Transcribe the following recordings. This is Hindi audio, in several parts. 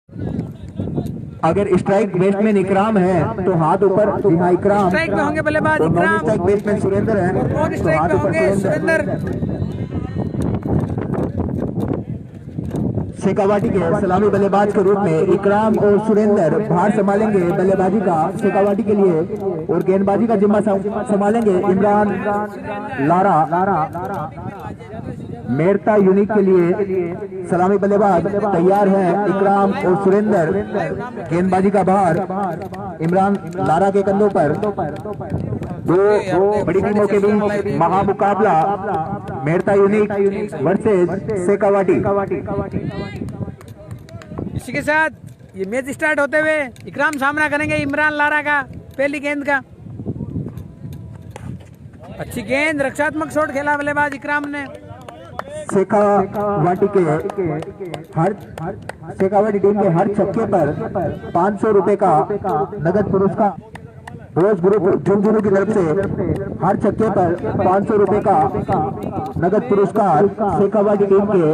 अगर स्ट्राइक बैट्समैन इकराम है तो हाथ ऊपर। जी हाँ, इकराम स्ट्राइक में होंगे बल्लेबाज इकराम। स्ट्राइक बैट्समैन सुरेंद्र है और तो स्ट्राइक हाथ में ऊपर होंगे सुरेंद्र। शेखावाटी के सलामी बल्लेबाज के रूप में इकराम और सुरेंद्र भार संभालेंगे बल्लेबाजी का शेखावाटी के लिए, और गेंदबाजी का जिम्मा संभालेंगे इमरान लारा। मेरता यूनिक के लिए सलामी बल्लेबाज तैयार है इकराम और सुरेंद्र। गेंदबाजी का भार इमरान लारा के कंधों पर। दो बड़ी टीमों के बीच महामुकाबला मेरता यूनिक वर्सेस शेखावाटी। इसी के साथ ये मैच स्टार्ट होते हुए इकराम सामना करेंगे इमरान लारा का पहली गेंद का। अच्छी गेंद, रक्षात्मक शॉट खेला बल्लेबाज इकराम ने। शेखावाटी टीम के हर छक्के पर 500 रुपए का नगद पुरस्कार। रोज ग्रुप झुंझुनू की तरफ से हर छक्के पर 500 रुपए का नगद पुरस्कार शेखावाटी टीम के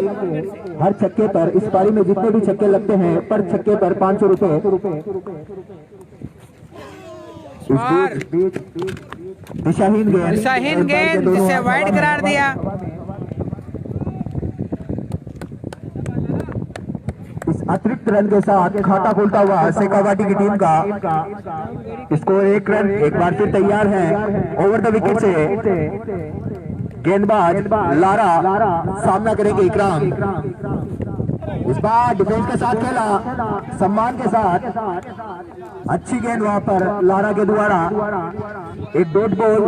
हर छक्के पर। इस पारी में जितने भी छक्के लगते हैं पर छक्के पर 500 रुपए। दिशाहीन गेंद जिसे वाइड करार दिया। अतिरिक्त रन के साथ खाता खोलता हुआ शेखावाटी की टीम का स्कोर 1 रन। एक बार फिर तैयार है ओवर द विकेट से गेंदबाज लारा सामना करेंगे इकराम। इस बार डिफेंस के साथ खेला, सम्मान के साथ अच्छी गेंद वहां पर लारा के द्वारा। एक डॉट बॉल।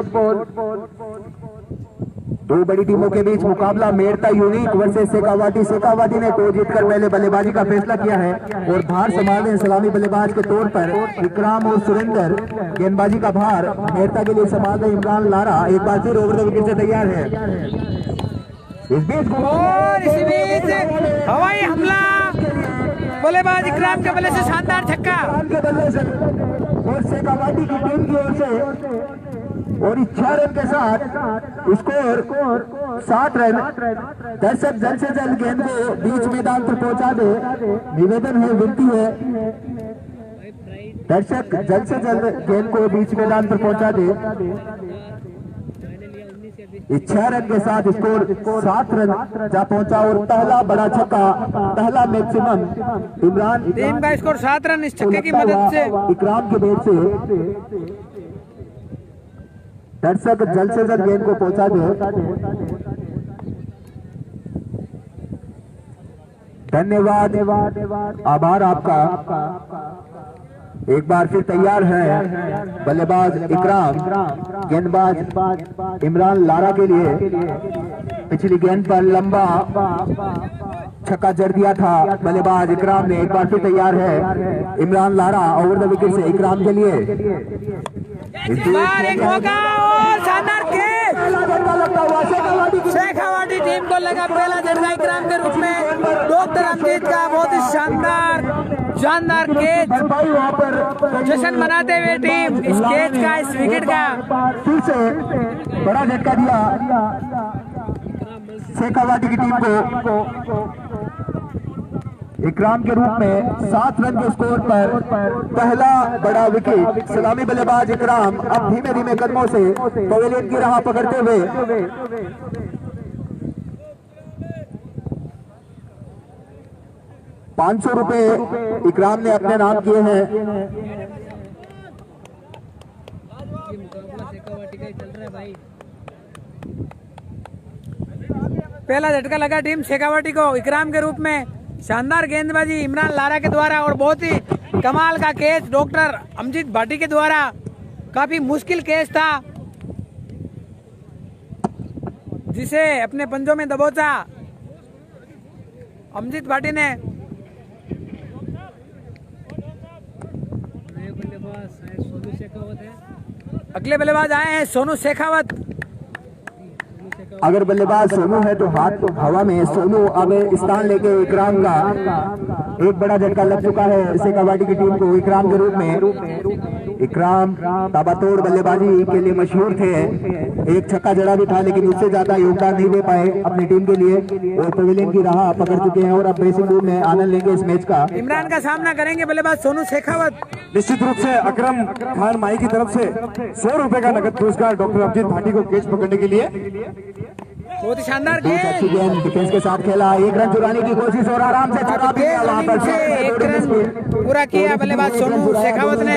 दो बड़ी टीमों के बीच मुकाबला मेरता यूनिक वर्सेस शेखावाटी। शेखावाटी ने टॉस जीतकर पहले बल्लेबाजी का फैसला किया है और भार संभाले सलामी बल्लेबाज के तौर पर इकराम और सुरेंद्र। गेंदबाजी का भार मेरता के लिए संभाल रहे इमरान लारा। एक बार फिर ओवर द विकेट से तैयार है। इस बीच हवाई हमला बल्लेबाज इकराम के बल्ले से शानदार छक्का और शेखावाटी की टीम की ओर से और 6 रन के साथ स्कोर 7 रन। दर्शक जल्द से जल्द गेंद को बीच मैदान पर पहुंचा दे। निवेदन है, विनती है, दर्शक जल्द से जल्द गेंद को बीच मैदान पर पहुंचा दे। 6 रन के साथ स्कोर 7 रन जा पहुंचा और पहला बड़ा छक्का, पहला मैक्सिमम इमरान टीम का स्कोर 7 रन इस छक्के की मदद से इकराम के बैट से। दर्शक जल्द से जल्द गेंद को पहुंचा दे। धन्यवाद, आभार आपका। एक बार फिर तैयार है बल्लेबाज इकराम। गेंदबाज इमरान लारा के लिए पिछली गेंद पर लंबा छक्का जड़ दिया था बल्लेबाज इकराम ने। एक बार फिर तैयार है Imran Lara over the wicket से इकराम के लिए। इस बार एक मौका और शानदार कैच। शेखावाटी टीम को लगा पहला झटका इकराम के रूप में। डॉक्टर अमजीत का बहुत ही शानदार कैच। जश्न मनाते हुए टीम इस कैच का, इस विकेट का फिर से बड़ा झटका दिया शेखावाटी की टीम को। इकराम के रूप में 7 रन के स्कोर पर पहला बड़ा विकेट। सलामी बल्लेबाज इकराम अब धीमे धीमे कदमों से पवेलियन की राह पकड़ते हुए 500 रुपए इकराम ने अपने नाम किए हैं। पहला झटका लगा टीम शेखावाटी को इकराम के रूप में। शानदार गेंदबाजी इमरान लारा के द्वारा और बहुत ही कमाल का कैच डॉक्टर अमजीत भाटी के द्वारा। काफी मुश्किल कैच था जिसे अपने पंजों में दबोचा अमजीत भाटी ने। अगले बल्लेबाज आए हैं सोनू शेखावत। अगर बल्लेबाज सोनू है तो हाथ हवा में। सोनू अब स्थान लेके इकराम का एक बड़ा झटका लग चुका है शेखावाटी की टीम को इकराम के रूप में। इकराम ताबड़तोड़ बल्लेबाजी के लिए मशहूर थे, एक छक्का जड़ा भी था लेकिन उससे ज्यादा योगदान नहीं दे पाए अपनी टीम के लिए और पवेलियन की राह पकड़ चुके हैं और अब ड्रेसिंग रूम में आनंद लेंगे इस मैच का। इमरान का सामना करेंगे बल्लेबाज सोनू शेखावत। निश्चित रूप से अकरम खान माई की तरफ से 100 रुपए का नगद पुरस्कार डॉक्टर अमजीत भाटी को कैच पकड़ने के लिए। बहुत ही शानदार अच्छी गेंद डिफेंस के साथ खेला, एक रन चुराने की कोशिश और आराम से चुरा भी लिया वहां पर। एक रन पूरा किया बल्लेबाज सोनू शेखावत ने,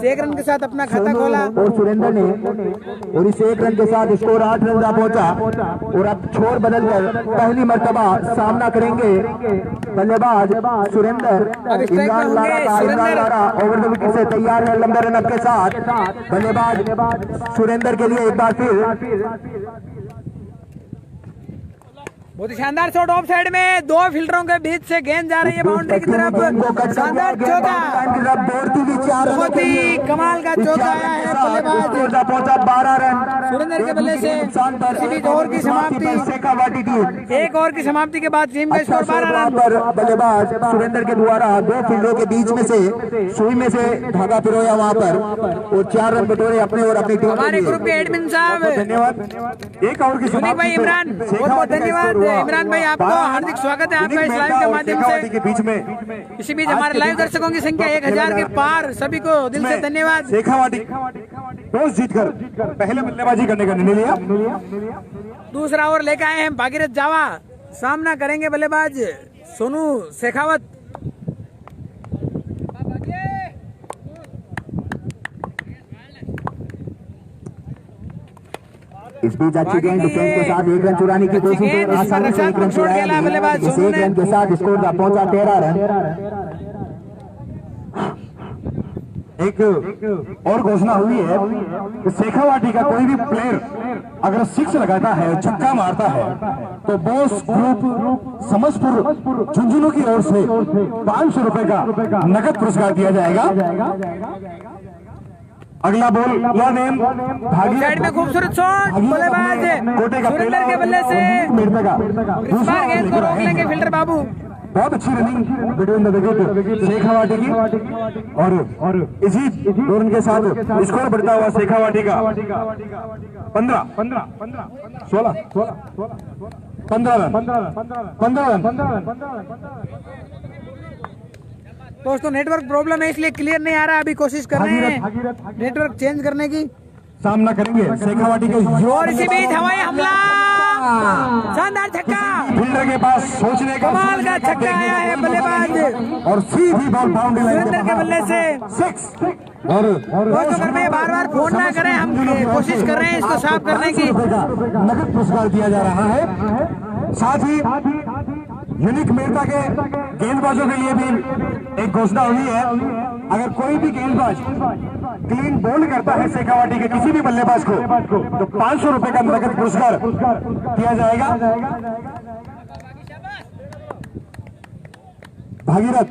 एक रन के साथ अपना खाता खोला और सुरेंद्र ने, और इस एक रन के साथ स्कोर 8 रन का पहुंचा और अब छोर बदलकर पहली मर्तबा सामना करेंगे बल्लेबाज Surendra. Imran Lara over the wicket से तैयार है लंबे रन के साथ। बल्लेबाज सुरेंद्र के लिए एक बार फिर बहुत ही शानदार शॉट ऑफ साइड में, दो फील्डरों के बीच से गेंद जा रही है बाउंड्री की तरफ। शानदार चौका, बहुत ही कमाल का चौका आया है बल्लेबाज पहुंचा 12 रन सुरेंद्र के बल्ले से। इसी ओवर की समाप्ति, शेखावाटी टीम एक ओवर की समाप्ति के बाद टीम का स्कोर 12 रन पर बल्लेबाज सुरेंद्र के द्वारा दो फील्डरों के बीच में से सुई में से धागा पिरोया वहां पर और 4 रन बटोरे अपने और अपनी टीम। हमारे ग्रुप के एडमिन साहब धन्यवाद। एक ओवर की यूनिक भाई इमरान, बहुत बहुत धन्यवाद इमरान भाई, आपको हार्दिक स्वागत है आपका इस लाइव के माध्यम से के बीच में। इसी बीच हमारे लाइव दर्शकों की संख्या 1000 के पार, सभी को दिल से धन्यवाद। शेखावाटी टॉस जीतकर पहले बल्लेबाजी करने का निर्णय लिया। दूसरा ओवर लेकर आए हैं भागीरथ जावा, सामना करेंगे बल्लेबाज सोनू शेखावत। इस बीच अच्छी गेंद डिफेंस के साथ एक रन चुराने की कोशिश और आसानी से एक रन चुराया। इस एक रन के साथ स्कोर का पहुंचा 13 रन। एक और घोषणा हुई है कि शेखावाटी का कोई भी प्लेयर अगर 6 लगाता है, छक्का मारता है, तो बॉस ग्रुप समझपुर झुंझुनू की ओर से 500 रुपए का नगद पुरस्कार दिया जाएगा। अगला बॉल साइड में खूबसूरत शॉट, बल्लेबाज सुरेंद्र के बल्ले से इस बार गेंद को रोक लेंगे फील्डर बाबू। बहुत अच्छी running between the wicket Shekhawati की और इसी दो रन के साथ स्कोर बढ़ता हुआ शेखावाटी का 15 रन। दोस्तों नेटवर्क प्रॉब्लम है इसलिए क्लियर नहीं आ रहा, अभी कोशिश कर रहे हैं नेटवर्क चेंज करने की। सामना करेंगे शेखावाटी के और इसी बीच हवाई हमला, शानदार छक्का, फील्डर के पास सोचने का कमाल का छक्का आया है बल्लेबाज और सीधी बॉल बाउंड्री सुरेंद्र के बल्ले से 6। और दोस्तों अगर मैं बार फोन ना करें, हम कोशिश कर रहे हैं इसको साफ करने की। नगद पुरस्कार दिया जा रहा है। साथ ही यूनिक मेहता के गेंदबाजों के लिए भी एक घोषणा हुई है, अगर कोई भी गेंदबाज क्लीन बॉल करता है शेखावाटी के किसी भी बल्लेबाज को तो 500 रुपए का नगद पुरस्कार दिया जाएगा। भागीरथ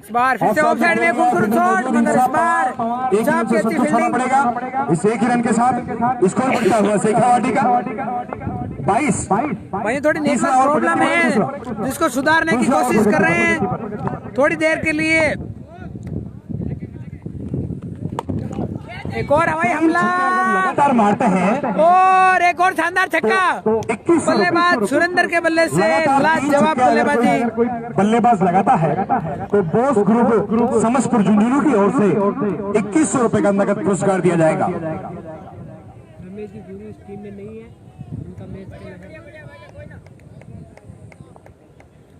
इस बार फिर से ऑफ साइड में खूबसूरत शॉट, मगर इस बार की अच्छी फील्डिंग पड़ेगा। इस एक ही रन के साथ स्कोर बढ़ता हुआ शेखावाटी का 22। भाई थोड़ी नेटवर्क प्रॉब्लम है जिसको सुधारने की कोशिश कर रहे हैं थोड़ी देर के लिए। एक और हवाई हमला लगातार मारते हैं और एक और शानदार छक्का, बल्लेबाज सुरेंद्र के बल्ले से लाजवाब बल्लेबाजी। बल्लेबाज लगाता है तो बॉस ग्रुप समझपुर झुंझुनू की ओर से 2100 रुपए का नगद पुरस्कार दिया जाएगा।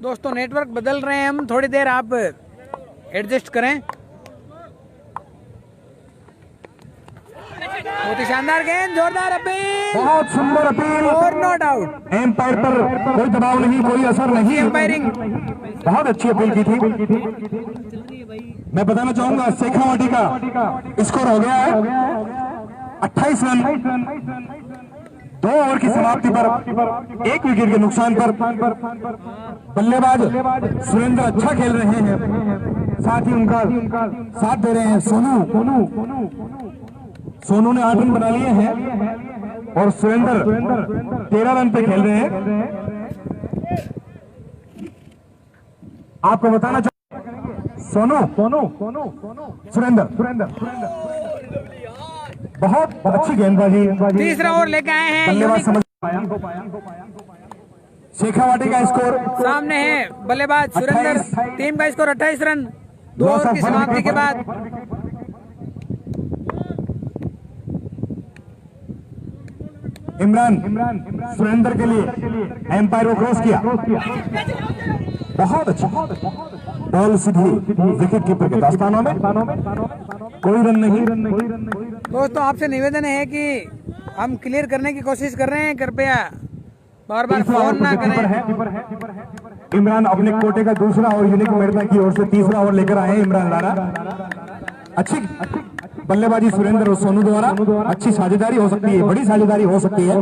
दोस्तों नेटवर्क बदल रहे हैं हम, थोड़ी देर आप एडजस्ट करें। बहुत ही शानदार गेंद, जोरदार अपील, बहुत सुंदर अपील और नो डाउट एम्पायर पर कोई दबाव नहीं, कोई असर नहीं। एम्पायरिंग बहुत अच्छी अपील की थी। मैं बताना चाहूंगा शेखावाटी का स्कोर हो गया है 28 रन। 2 ओवर की समाप्ति पर 1 विकेट के नुकसान पर बल्लेबाज सुरेंद्र अच्छा खेल रहे हैं, साथ ही उनका साथ दे रहे हैं सोनू ने 8 रन बना लिए हैं और सुरेंद्र 13 रन पे खेल रहे हैं। आपको बताना सोनू सुरेंद्र बहुत अच्छी गेंदबाजी। तीसरा ओवर लेके आए हैं बल्लेबाज समझ पाया। शेखावाटी का स्कोर सामने है बल्लेबाज सुरेंद्र। टीम का स्कोर 28 रन 2 ओवर की समाप्ति के बाद। इमरान सुरेंद्र के लिए एम्पायर को क्रॉस किया। बहुत अच्छा बॉल सीधी विकेट कीपर के दास्तानों में, कोई रन नहीं। दोस्तों आपसे निवेदन है कि हम क्लियर करने की कोशिश कर रहे हैं, कृपया बार बार फोन ना करें। इमरान अपने कोटे का दूसरा और यूनिक मेड़ता की ओर से तीसरा ओवर लेकर आए हैं इमरान लारा। अच्छी बल्लेबाजी सुरेंद्र और सोनू द्वारा अच्छी साझेदारी हो सकती है, बड़ी साझेदारी हो सकती है।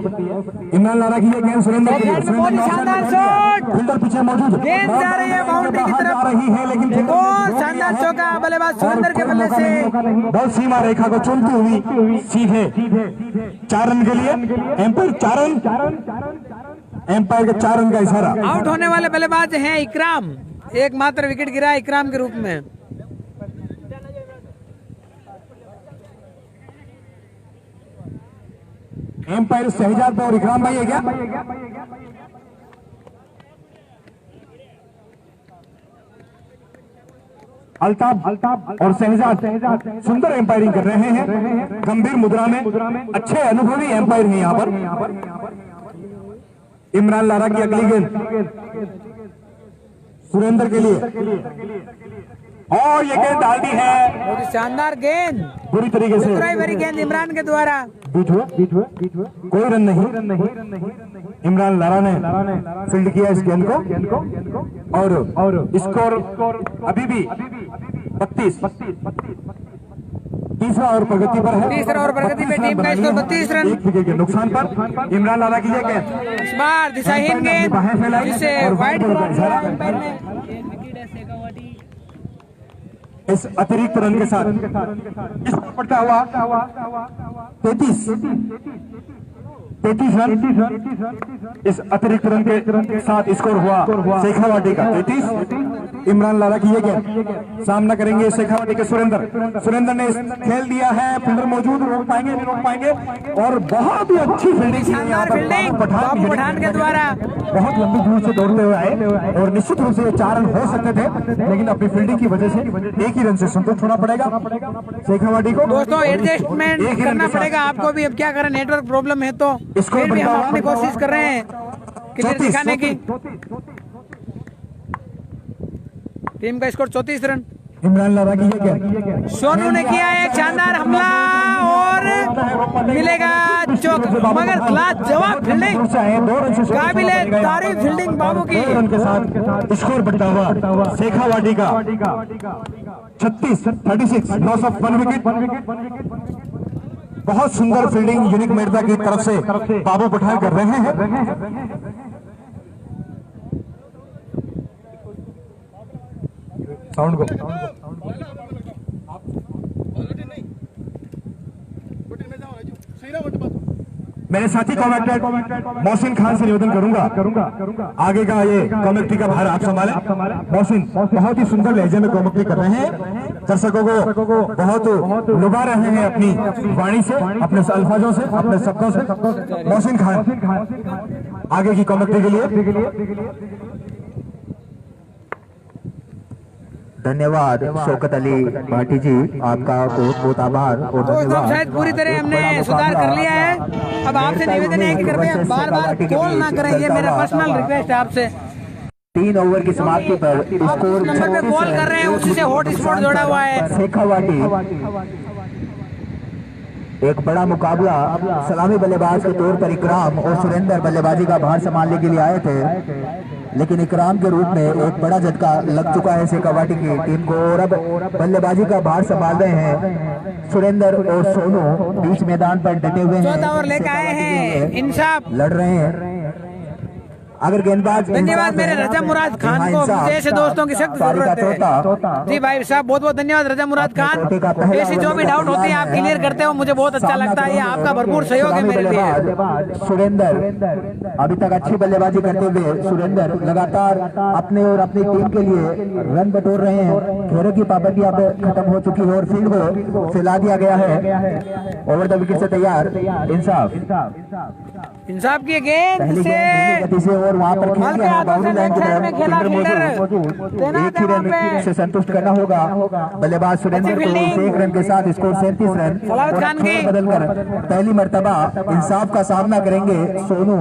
इमरान लारा की ये गेंद सुरेंद्र के लिए, शानदार शॉट, फील्डर पीछे मौजूद, गेंद जा रही है बाउंड्री की तरफ, आ रही है लेकिन एक और शानदार चौका बल्लेबाज सुरेंद्र के बल्ले से। बॉल सीमा रेखा को चुनती हुई सीधे 4 रन के लिए। एम्पायर 4 रन, एम्पायर के 4 रन का इशारा। आउट होने वाले बल्लेबाज हैं इकराम, एकमात्र विकेट गिरा इकराम के रूप में। एम्पायर शहजाद और इकराम भाई है क्या? अल्ताफ और शहजाद सुंदर एम्पायरिंग कर रहे हैं, गंभीर मुद्रा में। अच्छे अनुभवी एम्पायर हैं यहाँ पर। इमरान लारा की अगली गेंद सुरेंद्र के लिए, और ये गेंद डाल दी है। बहुत ही शानदार गेंद, बुरी तरीके से भरी गेंद इमरान के द्वारा। बीच हुआ, कोई रन नहीं। इमरान लारा ने फील्ड किया इस गेंद को, और स्कोर अभी भी 32। तीसरा ओवर प्रगति पर है। तीसरा ओवर प्रगति पे टीम का स्कोर 32 रन। 1 विकेट के नुकसान पर इमरान लारा की ये गेंद, इस बार दिशाहीन गेंद जिसे वाइड करार दिया अंपायर ने। इस अतिरिक्त रन के साथ इसको पड़ता हुआ 33 रन। इस अतिरिक्त रन के साथ स्कोर हुआ शेखावाटी का 33। इमरान लारा की ये गेंद, सामना करेंगे शेखावाटी के सुरेंद्र ने खेल दिया है। फील्डर मौजूद, रोक पाएंगे नहीं रोक पाएंगे, और बहुत ही अच्छी फील्डिंग शानदार फील्डिंग बाबू पठान के द्वारा। बहुत लंबी दूर से दौड़ते हुए आए, और निश्चित रूप से 4 रन हो सकते थे, लेकिन अपनी फील्डिंग की वजह से 1 ही रन से संतुष्ट होना पड़ेगा शेखावाटी को। दोस्तों एडजस्टमेंट करना पड़ेगा आपको भी, अब क्या करें, नेटवर्क प्रॉब्लम है तो फिर भी हम अपनी कोशिश कर रहे हैं क्लियर दिखाने की। टीम का स्कोर 34 रन। इमरान लारा की ये गेंद, सोनू ने किया एक शानदार हमला और मिलेगा चौका, मगर लाजवाब फील्डिंग, काबिल तारीफ फील्डिंग बाबू की। 2 रन के साथ स्कोर बढ़ता हुआ शेखावाटी का 36 लॉस ऑफ 1 विकेट। बहुत सुंदर फील्डिंग यूनिक मेड़ता की तरफ से बाबू पठान कर रहे हैं। साउंड को मेरे साथी कमेंटेटर मोहसिन खान से निवेदन करूंगा आगे का ये कमेंट्री का भार आप संभालें। मोहसिन बहुत ही सुंदर लहजे में कमेंट्री कर रहे हैं, दर्शकों को बहुत लुभा रहे हैं अपनी वाणी से, अपने अल्फाजों से, अपने शब्दों से। मोहसिन खान आगे की कमेंट्री के लिए धन्यवाद। शौकत अली भाटी जी, आपका बहुत बहुत आभार और धन्यवाद। शायद पूरी तरह हमने सुधार कर लिया है। अब आपसे निवेदन है कि कृपया बार बार कॉल ना करें, ये मेरा पर्सनल रिक्वेस्ट है आपसे। 3 ओवर की समाप्ति पर स्कोर नंबर पे कॉल कर रहे हैं, उसी से हॉट स्पॉट जोड़ा हुआ है। शेखावाटी एक बड़ा मुकाबला सलामी बल्लेबाज के तौर पर इकराम और सुरेंद्र बल्लेबाजी का भार संभालने के लिए आए थे, लेकिन इकराम के रूप में एक बड़ा झटका लग चुका है शेखावाटी की टीम को, और अब बल्लेबाजी का भार संभाल रहे हैं सुरेंद्र और सोनू। बीच मैदान पर डटे हुए हैं, चौथा ओवर लेकर आए हैं इंसाफ, लड़ रहे हैं। अगर गेंदबाज धन्यवाद मेरे रजा मुराद खान को, मुझे ऐसे दोस्तों की सख्त जरूरत है। जी भाई साहब बहुत बहुत धन्यवाद रजा मुराद खान। ऐसी जो भी डाउट होती है आप क्लियर करते हो, मुझे बहुत अच्छा लगता है, ये आपका भरपूर सहयोग है मेरे लिए। सुरेंद्र अभी तक अच्छी बल्लेबाजी करते हुए सुरेंद्र लगातार अपने और अपनी टीम के लिए रन बटोर रहे हैं। घेरे की पाबंदी अब खत्म हो चुकी है और फील्ड को फैला दिया गया है। ओवर द विकेट से तैयार इंसाफ की गेंद से और वहाँ पर हल्के हाथों से लेफ्ट साइड में खेला फील्डर एक ही रन से संतुष्ट करना होगा बल्लेबाज सुरेंद्र को। एक रन के साथ स्कोर 37 रन। सलावत खान की बदलकर पहली मर्तबा इंसाफ का सामना करेंगे सोनू।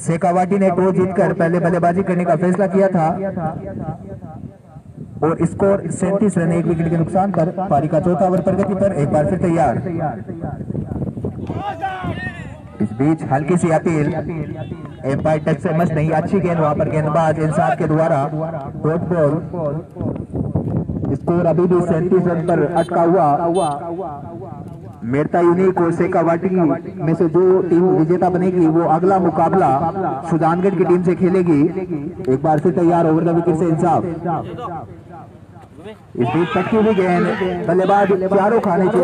शेखावाटी ने टॉस जीतकर पहले बल्लेबाजी करने का फैसला किया था और स्कोर 37 रन, 1 विकेट के नुकसान पर। पारी का चौथा ओवर प्रगति पर, एक बार फिर तैयार। इस बीच हल्की सी अपील, एम्पायर टच से मस नहीं, अच्छी गेंद वहां पर गेंदबाज इंसाफ के द्वारा डॉट बॉल। स्कोर अभी भी 37 रन पर अटका हुआ। मेरता यूनिक और शेखावाटी में से जो टीम विजेता बनेगी वो अगला मुकाबला सुजानगढ़ की टीम से खेलेगी। एक बार फिर तैयार ओवर द विकेट से इंसाफ। इस बीच पटकी हुई गेंद बल्लेबाज चारों खाने पर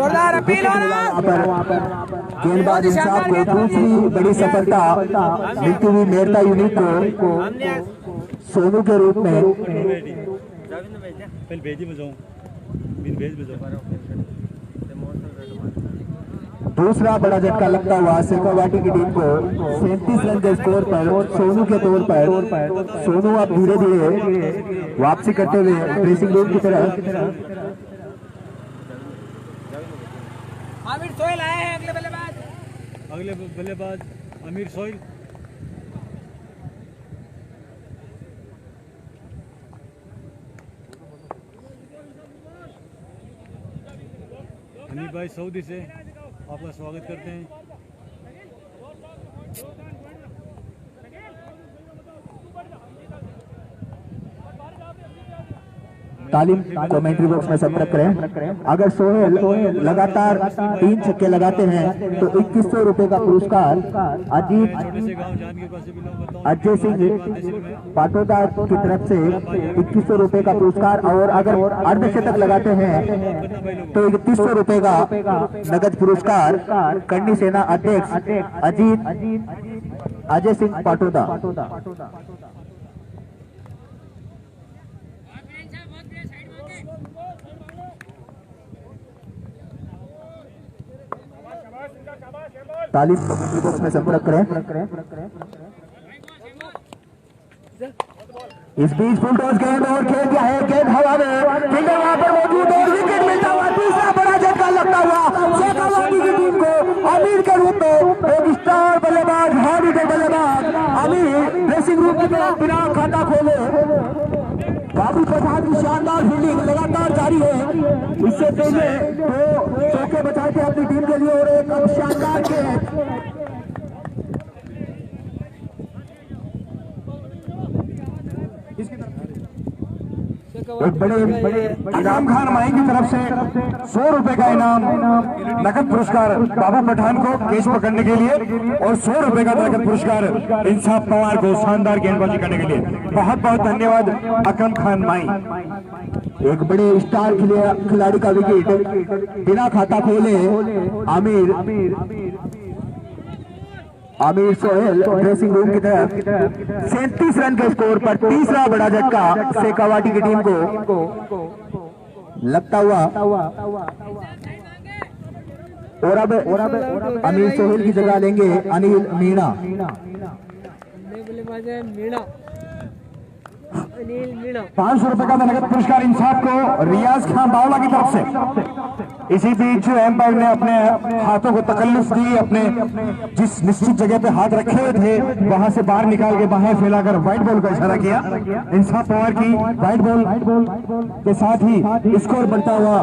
गेंदबाज इंसाफ को दूसरी बड़ी सफलता मिलती हुई मेरता यूनिट को सोनू के रूप में। दूसरा बड़ा झटका लगता हुआ शेखावाटी की टीम को 37 रन के स्कोर पर सोनू के तौर पर। सोनू अब धीरे धीरे वापसी करते हुए ड्रेसिंग रूम की तरफ। आमिर सोहेल आए हैं अगले बल्लेबाज आमिर सोहेल। हनीफ भाई सऊदी से आपका स्वागत करते हैं। तालीम कमेंट्री बॉक्स में संपर्क करें। अगर सोहेल लगातार 3 छक्के लगाते हैं तो 2100 रुपए का पुरस्कार अजय सिंह पाटोदा की तरफ से 2100 रुपए का पुरस्कार। और अगर अर्धशतक लगाते हैं तो 3100 रुपए का नगद पुरस्कार करनी सेना अध्यक्ष अजय सिंह पाटोदा। तालीम कमेंट्री बॉक्स में संपर्क करें। इस बीच फुल टॉस गेंद और खेल दिया है, गेंद हवा में, फील्डर वहां पर मौजूद और विकेट मिलता हुआ तीसरा बड़ा झटका लगता हुआ शेखावाटी की टीम को आमिर के रूप में। एक स्टार बल्लेबाज, हार्ड हिटर बल्लेबाज आमिर ड्रेसिंग रूम की तरफ बिना खाता खोले। बाबू प्रसाद की शानदार फील्डिंग लगातार जारी है। इससे पहले 2 चौके बचाए थे अपनी टीम के लिए और एक शानदार के एक बड़े इनाम खान माई की तरफ से 100 रुपए का इनाम नकद पुरस्कार बाबू पठान को केस पकड़ने के लिए और 100 रुपए का नकद पुरस्कार इंसाफ पवार को शानदार गेंदबाजी करने के लिए। बहुत बहुत धन्यवाद अकरम खान माई। एक बड़े स्टार खिलाड़ी का विकेट बिना खाता खोले आमिर सोहेल ड्रेसिंग रूम की तरफ 37 रन के स्कोर पर तीसरा बड़ा झटका शेखावाटी की टीम को लगता हुआ। और अब आमिर सोहेल की जगह लेंगे अनिल मीणा। अनिल मीणा 500 रुपए का नगद पुरस्कार इंसाफ को रियाज खान बावला की तरफ से। इसी बीच एम्पायर ने अपने हाथों को तकल्लुफ दी, अपने जिस निश्चित जगह पे हाथ रखे हुए थे वहां से बाहर निकाल के बाहें फैलाकर व्हाइट बॉल का इशारा किया। इंसाफ पवार की व्हाइट बॉल के साथ ही स्कोर बनता हुआ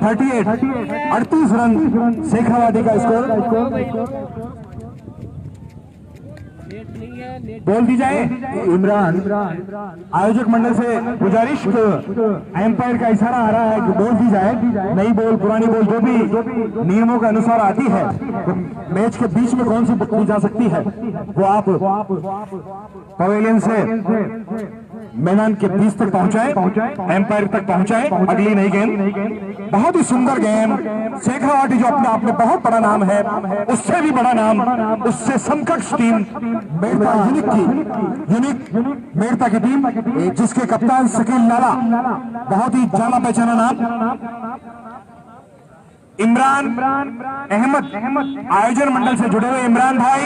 38 रन शेखावाटी का स्कोर। बोल दी जाए। इमरान आयोजक मंडल से गुजारिश, एम्पायर का इशारा आ रहा है कि बोल दी जाए, नई बोल पुरानी बोल जो भी नियमों के अनुसार आती है, तो मैच के बीच में कौन सी दी जा सकती है वो आप पवेलियन से मैदान के बीच तक पहुंचाए, एम्पायर तक पहुंचाए, अगली नई गेंद। बहुत ही सुंदर गेम। शेखावाटी जो अपने आप में बहुत बड़ा नाम है, उससे भी बड़ा नाम, उससे समकक्ष टीम मेड़ता यूनिक मेड़ता की टीम, जिसके कप्तान शकील लाला, बहुत ही जाना पहचाना नाम, इमरान अहमद। आयोजन मंडल से जुड़े हुए इमरान भाई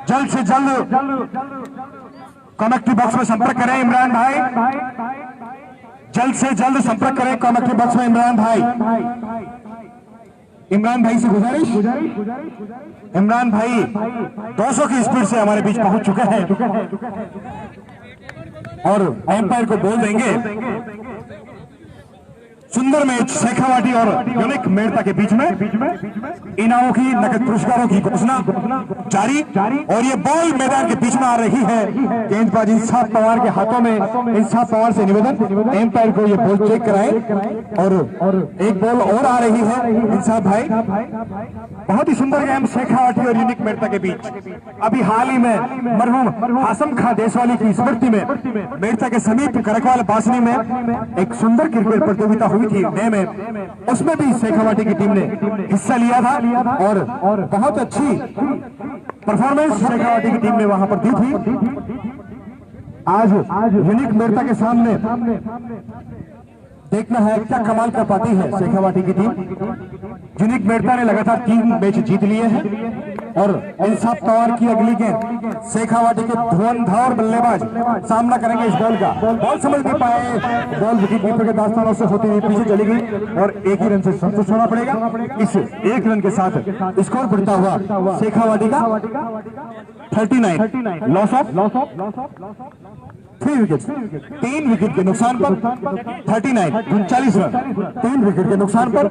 जल्द से जल्द कमेटी बॉक्स में संपर्क करें। इमरान भाई जल्द से जल्द संपर्क करें कमेटी बॉक्स में। इमरान भाई से गुजारिश, इमरान भाई 200 की स्पीड से हमारे बीच पहुंच चुके हैं और एम्पायर को बोल देंगे। सुंदर मैच शेखावाटी और यूनिक मेड़ता के बीच में इनामों की, नकद पुरस्कारों की घोषणा जारी। और ये बॉल मैदान के बीच में आ रही है। गेंदबाज इंसाफ पवार के हाथों में। इंसाफ पवार से निवेदन, एम्पायर को ये बॉल चेक कराएं। और एक बॉल और आ रही है इंसाफ भाई। बहुत ही सुंदर गेम शेखावाटी और यूनिक मेड़ता के बीच। अभी हाल ही में मरहूम हासम खां देशवाली की स्मृति में मेड़ता के समीप करकवाल बासनी में एक सुंदर क्रिकेट प्रतियोगिता हुई थी नए में, उसमें भी शेखावाटी की टीम ने हिस्सा लिया था और बहुत अच्छी परफॉर्मेंस शेखावाटी की टीम ने वहां पर दी थी। आज यूनिक मेड़ता के सामने देखना है क्या कमाल कर पाती है शेखावाटी की टीम। यूनिक मेड़ता ने लगातार 3 मैच जीत लिए हैं और इंसाफ पवार की अगली गेंद। शेखावाटी के धुरंधर बल्लेबाज सामना करेंगे इस बॉल का। बॉल समझ नहीं पाए, बॉल विकेट कीपर के दास्तानों से होती हुई पीछे चली गई और एक ही रन से संतुष्ट होना पड़ेगा। इस एक रन के साथ स्कोर बढ़ता हुआ शेखावाटी का 39, लॉस ऑफ 3 विकेट। 3 विकेट के नुकसान पर 39, 39 रन। 3 विकेट के नुकसान पर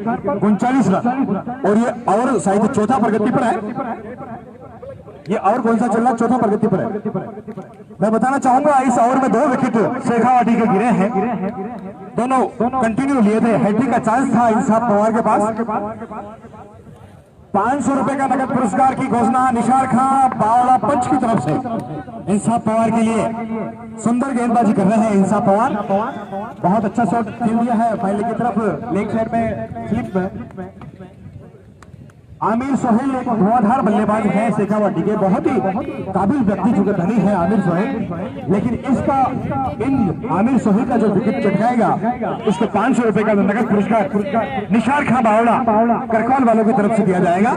39 रन। और ये और शायद चौथा प्रगति पर है। ये और कौन सा चल रहा? चौथा प्रगति पर है। मैं बताना चाहूंगा इस ओवर में 2 विकेट शेखावाटी के गिरे हैं। दोनों कंटिन्यू लिए थे। हैट्रिक का चांस था इंसाफ पवार के पास। 500 रुपए का नगद पुरस्कार की घोषणा निशार खां बावला पंच की तरफ से इंसाफ पवार के लिए। सुंदर गेंदबाजी कर रहे हैं इंसाफ पवार। बहुत अच्छा शॉट खेल दिया है फाइनल की तरफ, लेग साइड में स्लिप में। आमिर सोहेल एक धुआंधार बल्लेबाज है शेखावाटी के, बहुत ही काबिल व्यक्ति चुके धनी है आमिर सोहेल। लेकिन इसका आमिर सोहेल का जो विकेट चटकाएगा उसको 500 रुपए का नकद पुरस्कार निशार खां बावला करकौल वालों की तरफ से दिया जाएगा।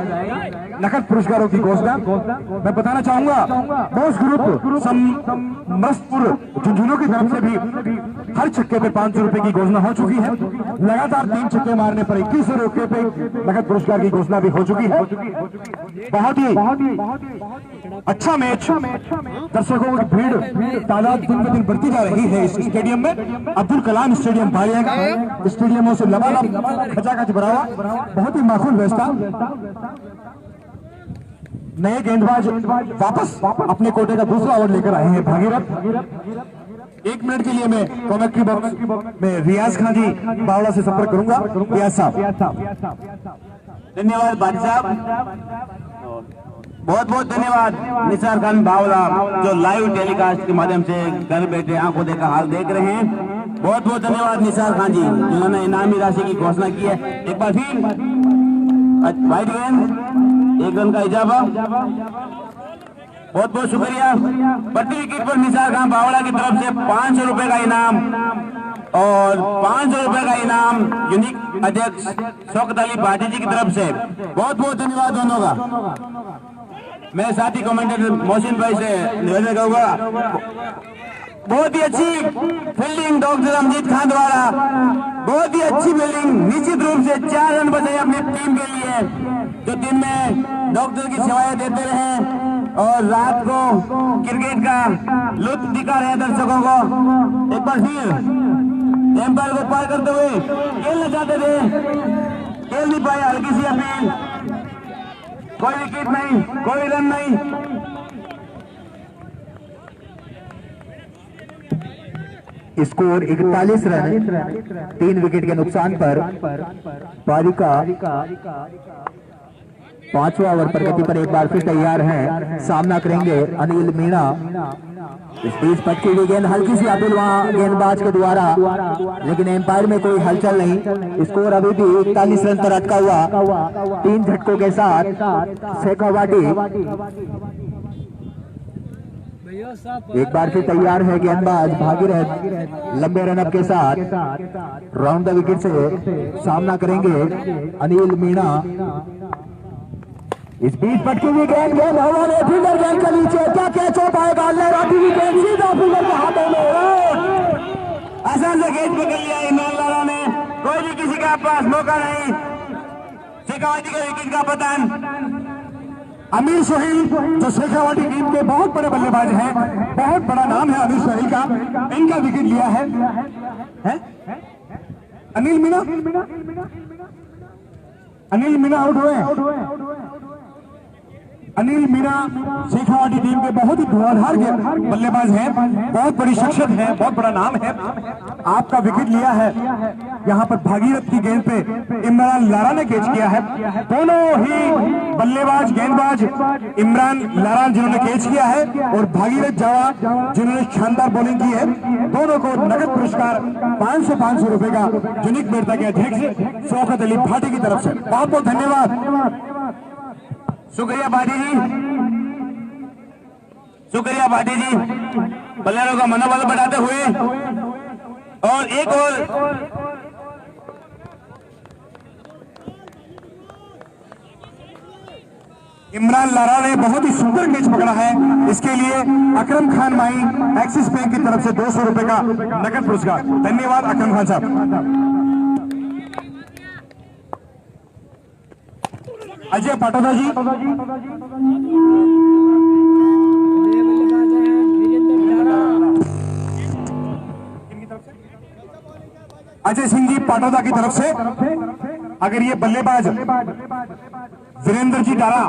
नकद पुरस्कारों की घोषणा मैं बताना चाहूंगा। बोस ग्रुप समस्तपुर झुंझुनू की तरफ से भी हर छक्के पे 500 रुपए की घोषणा हो चुकी है। लगातार 3 छक्के मारने पर 2100 रुपए पे नकद पुरस्कार की घोषणा भी हो चुकी है। बहुत ही अच्छा मैच। दर्शकों की भीड़ तादाद दिन ब दिन बढ़ती जा रही है इस स्टेडियम में। अब्दुल कलाम स्टेडियम बालिया का स्टेडियमों से लबालब खचाखच भरा हुआ, बहुत ही माकूल व्यवस्था। नए गेंदबाज वापस अपने कोटे का दूसरा ओवर लेकर आए हैं भागीरथ। 1 मिनट के लिए मैं कमेंट्री बॉक्स में रियाज खान जी बावला से संपर्क करूंगा। रियाज साहब। धन्यवाद भाटी साहब, बहुत बहुत धन्यवाद निसार खान बावला जो लाइव टेलीकास्ट के माध्यम से घर बैठे आंखों देखा हाल देख रहे हैं। बहुत बहुत धन्यवाद निसार खान जी जिन्होंने इनामी राशि की घोषणा की है। एक बार फिर वाइड गेंद, 1 रन का इजाफा। बहुत बहुत शुक्रिया। प्रति विकेट पर निसार खान बावला की तरफ से 500 रुपए का इनाम और 500 रुपए का इनाम यूनिक अध्यक्ष शौकत अली भाटी जी की तरफ से। बहुत बहुत धन्यवाद दोनों का। मैं साथी कमेंटेटर मोहसिन भाई से निवेदन करूंगा, बहुत ही अच्छी फील्डिंग डॉक्टर अमजीत खान द्वारा, बहुत ही अच्छी फील्डिंग। निश्चित रूप से 4 रन बचे अपनी टीम के लिए, जो दिन में डॉक्टर की सेवाएं देते रहे और रात को क्रिकेट का लुत्फ दिखा रहे हैं दर्शकों को। एक बार फिर एम्पायर को पार करते हुए खेलना चाहते थे, खेल नहीं पाए। हल्की सी अपील, कोई विकेट नहीं, कोई रन नहीं। स्कोर 41 रन, 3 विकेट के नुकसान पर। पारी का 5वां ओवर प्रगति पर एक बार फिर तैयार हैं, सामना करेंगे अनिल मीणा। इस बीच पटकी हुई गेंद, हल्की सी अपील वहां गेंदबाज के द्वारा, लेकिन एम्पायर में कोई हलचल नहीं। स्कोर अभी भी 41 रन पर अटका हुआ। 3 झटकों के साथ शेखावाटी एक बार फिर तैयार है गेंदबाज भागीरथ। लंबे रनअप के साथ राउंड द विकेट से सामना करेंगे अनिल मीणा। इस बीच पटकी हुई गेंद हवा में, फील्डर गेंद के नीचे, क्या कैच हो पाएगा? लहराती हुई गेंद सीधा फील्डर के हाथों में। आसान से गेंद पकड़ लिया इमरान लारा ने, कोई भी किसी का पास मौका नहीं। शेखावाटी के विकेट का पतन। अमीर सोहेल जो शेखावाटी टीम के बहुत बड़े बल्लेबाज हैं, बहुत बड़ा नाम है अमीर सोहेल का, इनका विकेट लिया है? अनिल मीणा आउट हुए। अनिल मीणा शेखावाटी टीम के बहुत ही धुआंधार बल्लेबाज हैं, बहुत बड़ी शख्सियत है, बहुत बड़ा नाम है। आपका विकेट लिया है। यहाँ पर भागीरथ की गेंद पे इमरान लारा ने कैच किया है। दोनों ही बल्लेबाज गेंदबाज इमरान लारा जिन्होंने कैच किया है और भागीरथ जावा जिन्होंने शानदार बॉलिंग की है। दोनों को नगद पुरस्कार 500 रुपए का यूनिक मेड़ता के अध्यक्ष शौकत अली भाटी की तरफ से बहुत बहुत धन्यवाद। शुक्रिया भाटी जी, शुक्रिया भाटी जी। बल्लेबाजों का मनोबल बढ़ाते हुए और एक और इमरान लारा ने बहुत ही सुंदर कैच पकड़ा है। इसके लिए अकरम खान माई एक्सिस बैंक की तरफ से 200 रुपए का नकद पुरस्कार। धन्यवाद अकरम खान साहब। अजय पाटोदा जी, अजय सिंह जी पाटोदा की तरफ से अगर ये बल्लेबाज वीरेंद्र जी डारा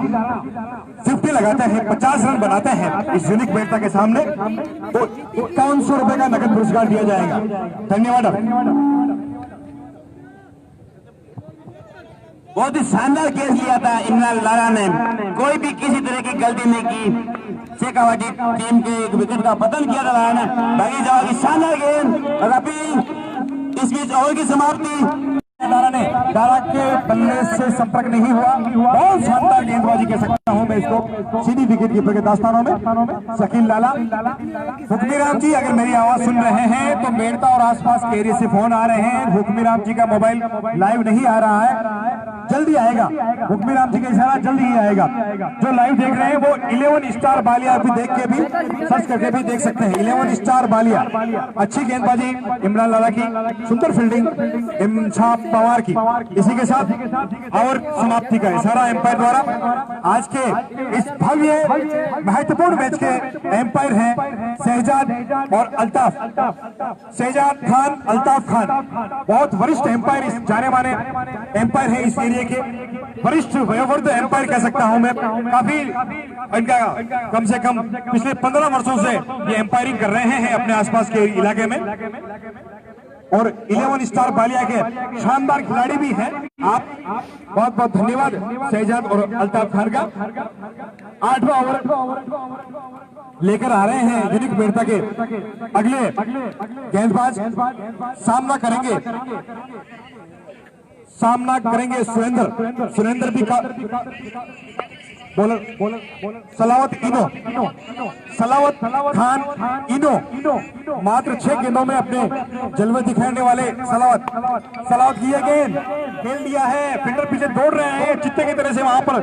50 लगाते हैं, 50 रन बनाते हैं इस यूनिक मेड़ता के सामने, तो 5100 रुपए का नकद पुरस्कार दिया जाएगा। धन्यवाद। बहुत ही शानदार केस लिया था इमरान लारा ने, कोई भी किसी तरह की गलती नहीं की। शेखावाटी टीम के एक विकेट का पतन किया था लारा ने। बाकी जवाब की शानदार गेंद और अपील। इस बीच ओवर की समाप्ति। दारा के बल्ले से संपर्क नहीं हुआ। बहुत शानदार गेंदबाजी कह सकता हूं मैं इसको सीधी विकेट कीपर के दास्तानों में। शकील लाला, हुक्मीराम जी अगर मेरी आवाज सुन रहे हैं तो मेड़ता और आसपास के एरिया से फोन आ रहे हैं। हुक्मीराम जी का मोबाइल लाइव नहीं आ रहा है, जल्दी आएगा। हुक्मीराम जी का इशारा जल्दी ही आएगा। जो लाइव देख रहे हैं वो 11 स्टार बालिया भी देख के भी सर्च करके भी देख सकते हैं। 11 स्टार बालिया, अच्छी गेंदबाजी इमरान लाला की, सुंदर फील्डिंग इमशाद पवार की। इसी के साथ और समाप्ति का इशारा एम्पायर द्वारा। आज के इस भव्य महत्वपूर्ण मैच के एम्पायर हैं शहजाद और अल्ताफ, शहजाद खान, अल्ताफ खान। बहुत वरिष्ठ एम्पायर, इस जाने माने एम्पायर है, इस एरिया के वरिष्ठ वयोवृद्ध एम्पायर कह सकता हूं मैं। काफी इनका कम से कम पिछले 15 वर्षों से ये एम्पायरिंग कर रहे हैं अपने आसपास के इलाके में। और 11 स्टार बालिया के शानदार खिलाड़ी भी हैं। आप बहुत बहुत धन्यवाद शहजाद और अल्ताफ खान का। 8वां ओवर लेकर आ रहे हैं यूनिक मेड़ता के अगले गेंदबाज। सामना करेंगे सुरेंद्र भी बॉलर सलावत खान इनो। मात्र 6 गेंदों में अपने जलवे दिखाने वाले सलावत की गेंद खेल दिया है। फील्डर पीछे दौड़ रहे हैं चित्ते की तरह से, वहां पर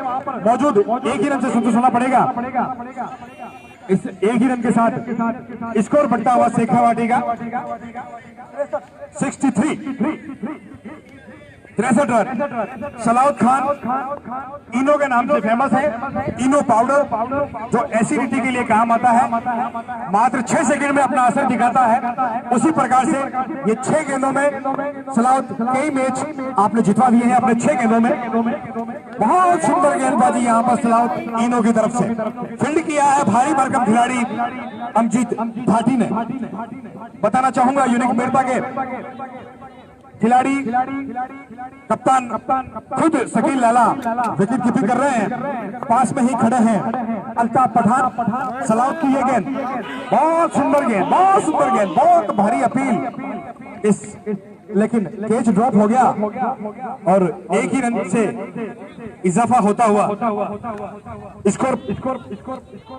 मौजूद एक ही रन से संतुष्ट होना पड़ेगा। इस एक ही रन के साथ स्कोर बढ़ता हुआ शेखावाटी का 63। 63 रन। सलाउत खान इनो के नाम से फेमस है। इनो पाउडर जो एसिडिटी के लिए काम आता है, मात्र 6 सेकंड में अपना असर दिखाता है। उसी प्रकार से ये 6 गेंदों में सलाउत कई मैच आपने जितवा दिए हैं अपने 6 गेंदों में। बहुत सुंदर गेंदबाजी यहाँ पर सलाउत इनो की तरफ से। फील्ड किया है भारी भरकम खिलाड़ी अमजीत भाटी ने। बताना चाहूंगा यूनिक मेड़ता के खिलाड़ी कप्तान खुद शकील लाला विकेट कीपिंग कर रहे हैं, पास में ही खड़े हैं अल्ताफ पठान। सलाउत की ये गेंद बहुत सुंदर गेंद, बहुत सुंदर गेंद, बहुत भारी अपील इस, लेकिन कैच ड्रॉप हो गया और एक ही रन से इजाफा होता हुआ स्कोर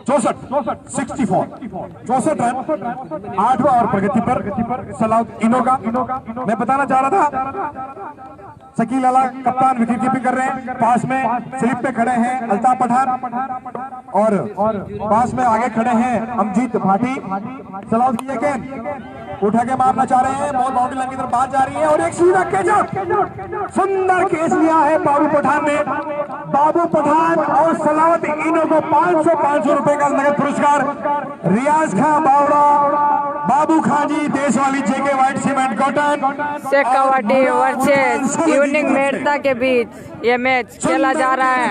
64 रन 8वां और प्रगति पर सलाउत इनो का। मैं बताना चाह रहा था शकील लाला कप्तान विकेट कीपिंग कर रहे हैं, पास में स्लिप पे खड़े हैं अल्ताफ पठान और पास में आगे खड़े हैं अमजीत भाटी। सलाउत की गेंद उठा के मारना चाह रहे हैं, बॉल बाउंड्री लाइन की तरफ बाहर जा रही है और एक सीधा कैच, सुंदर कैच लिया है बाबू पठान ने। बाबू पठान और सलावत इनो को 500 रुपए का नगद पुरस्कार। Riyaz Khan Bawda, Babu Khan ji Deshwali JK white cement cotton Shekhawati versus unique Merta के बीच ये मैच खेला जा रहा है।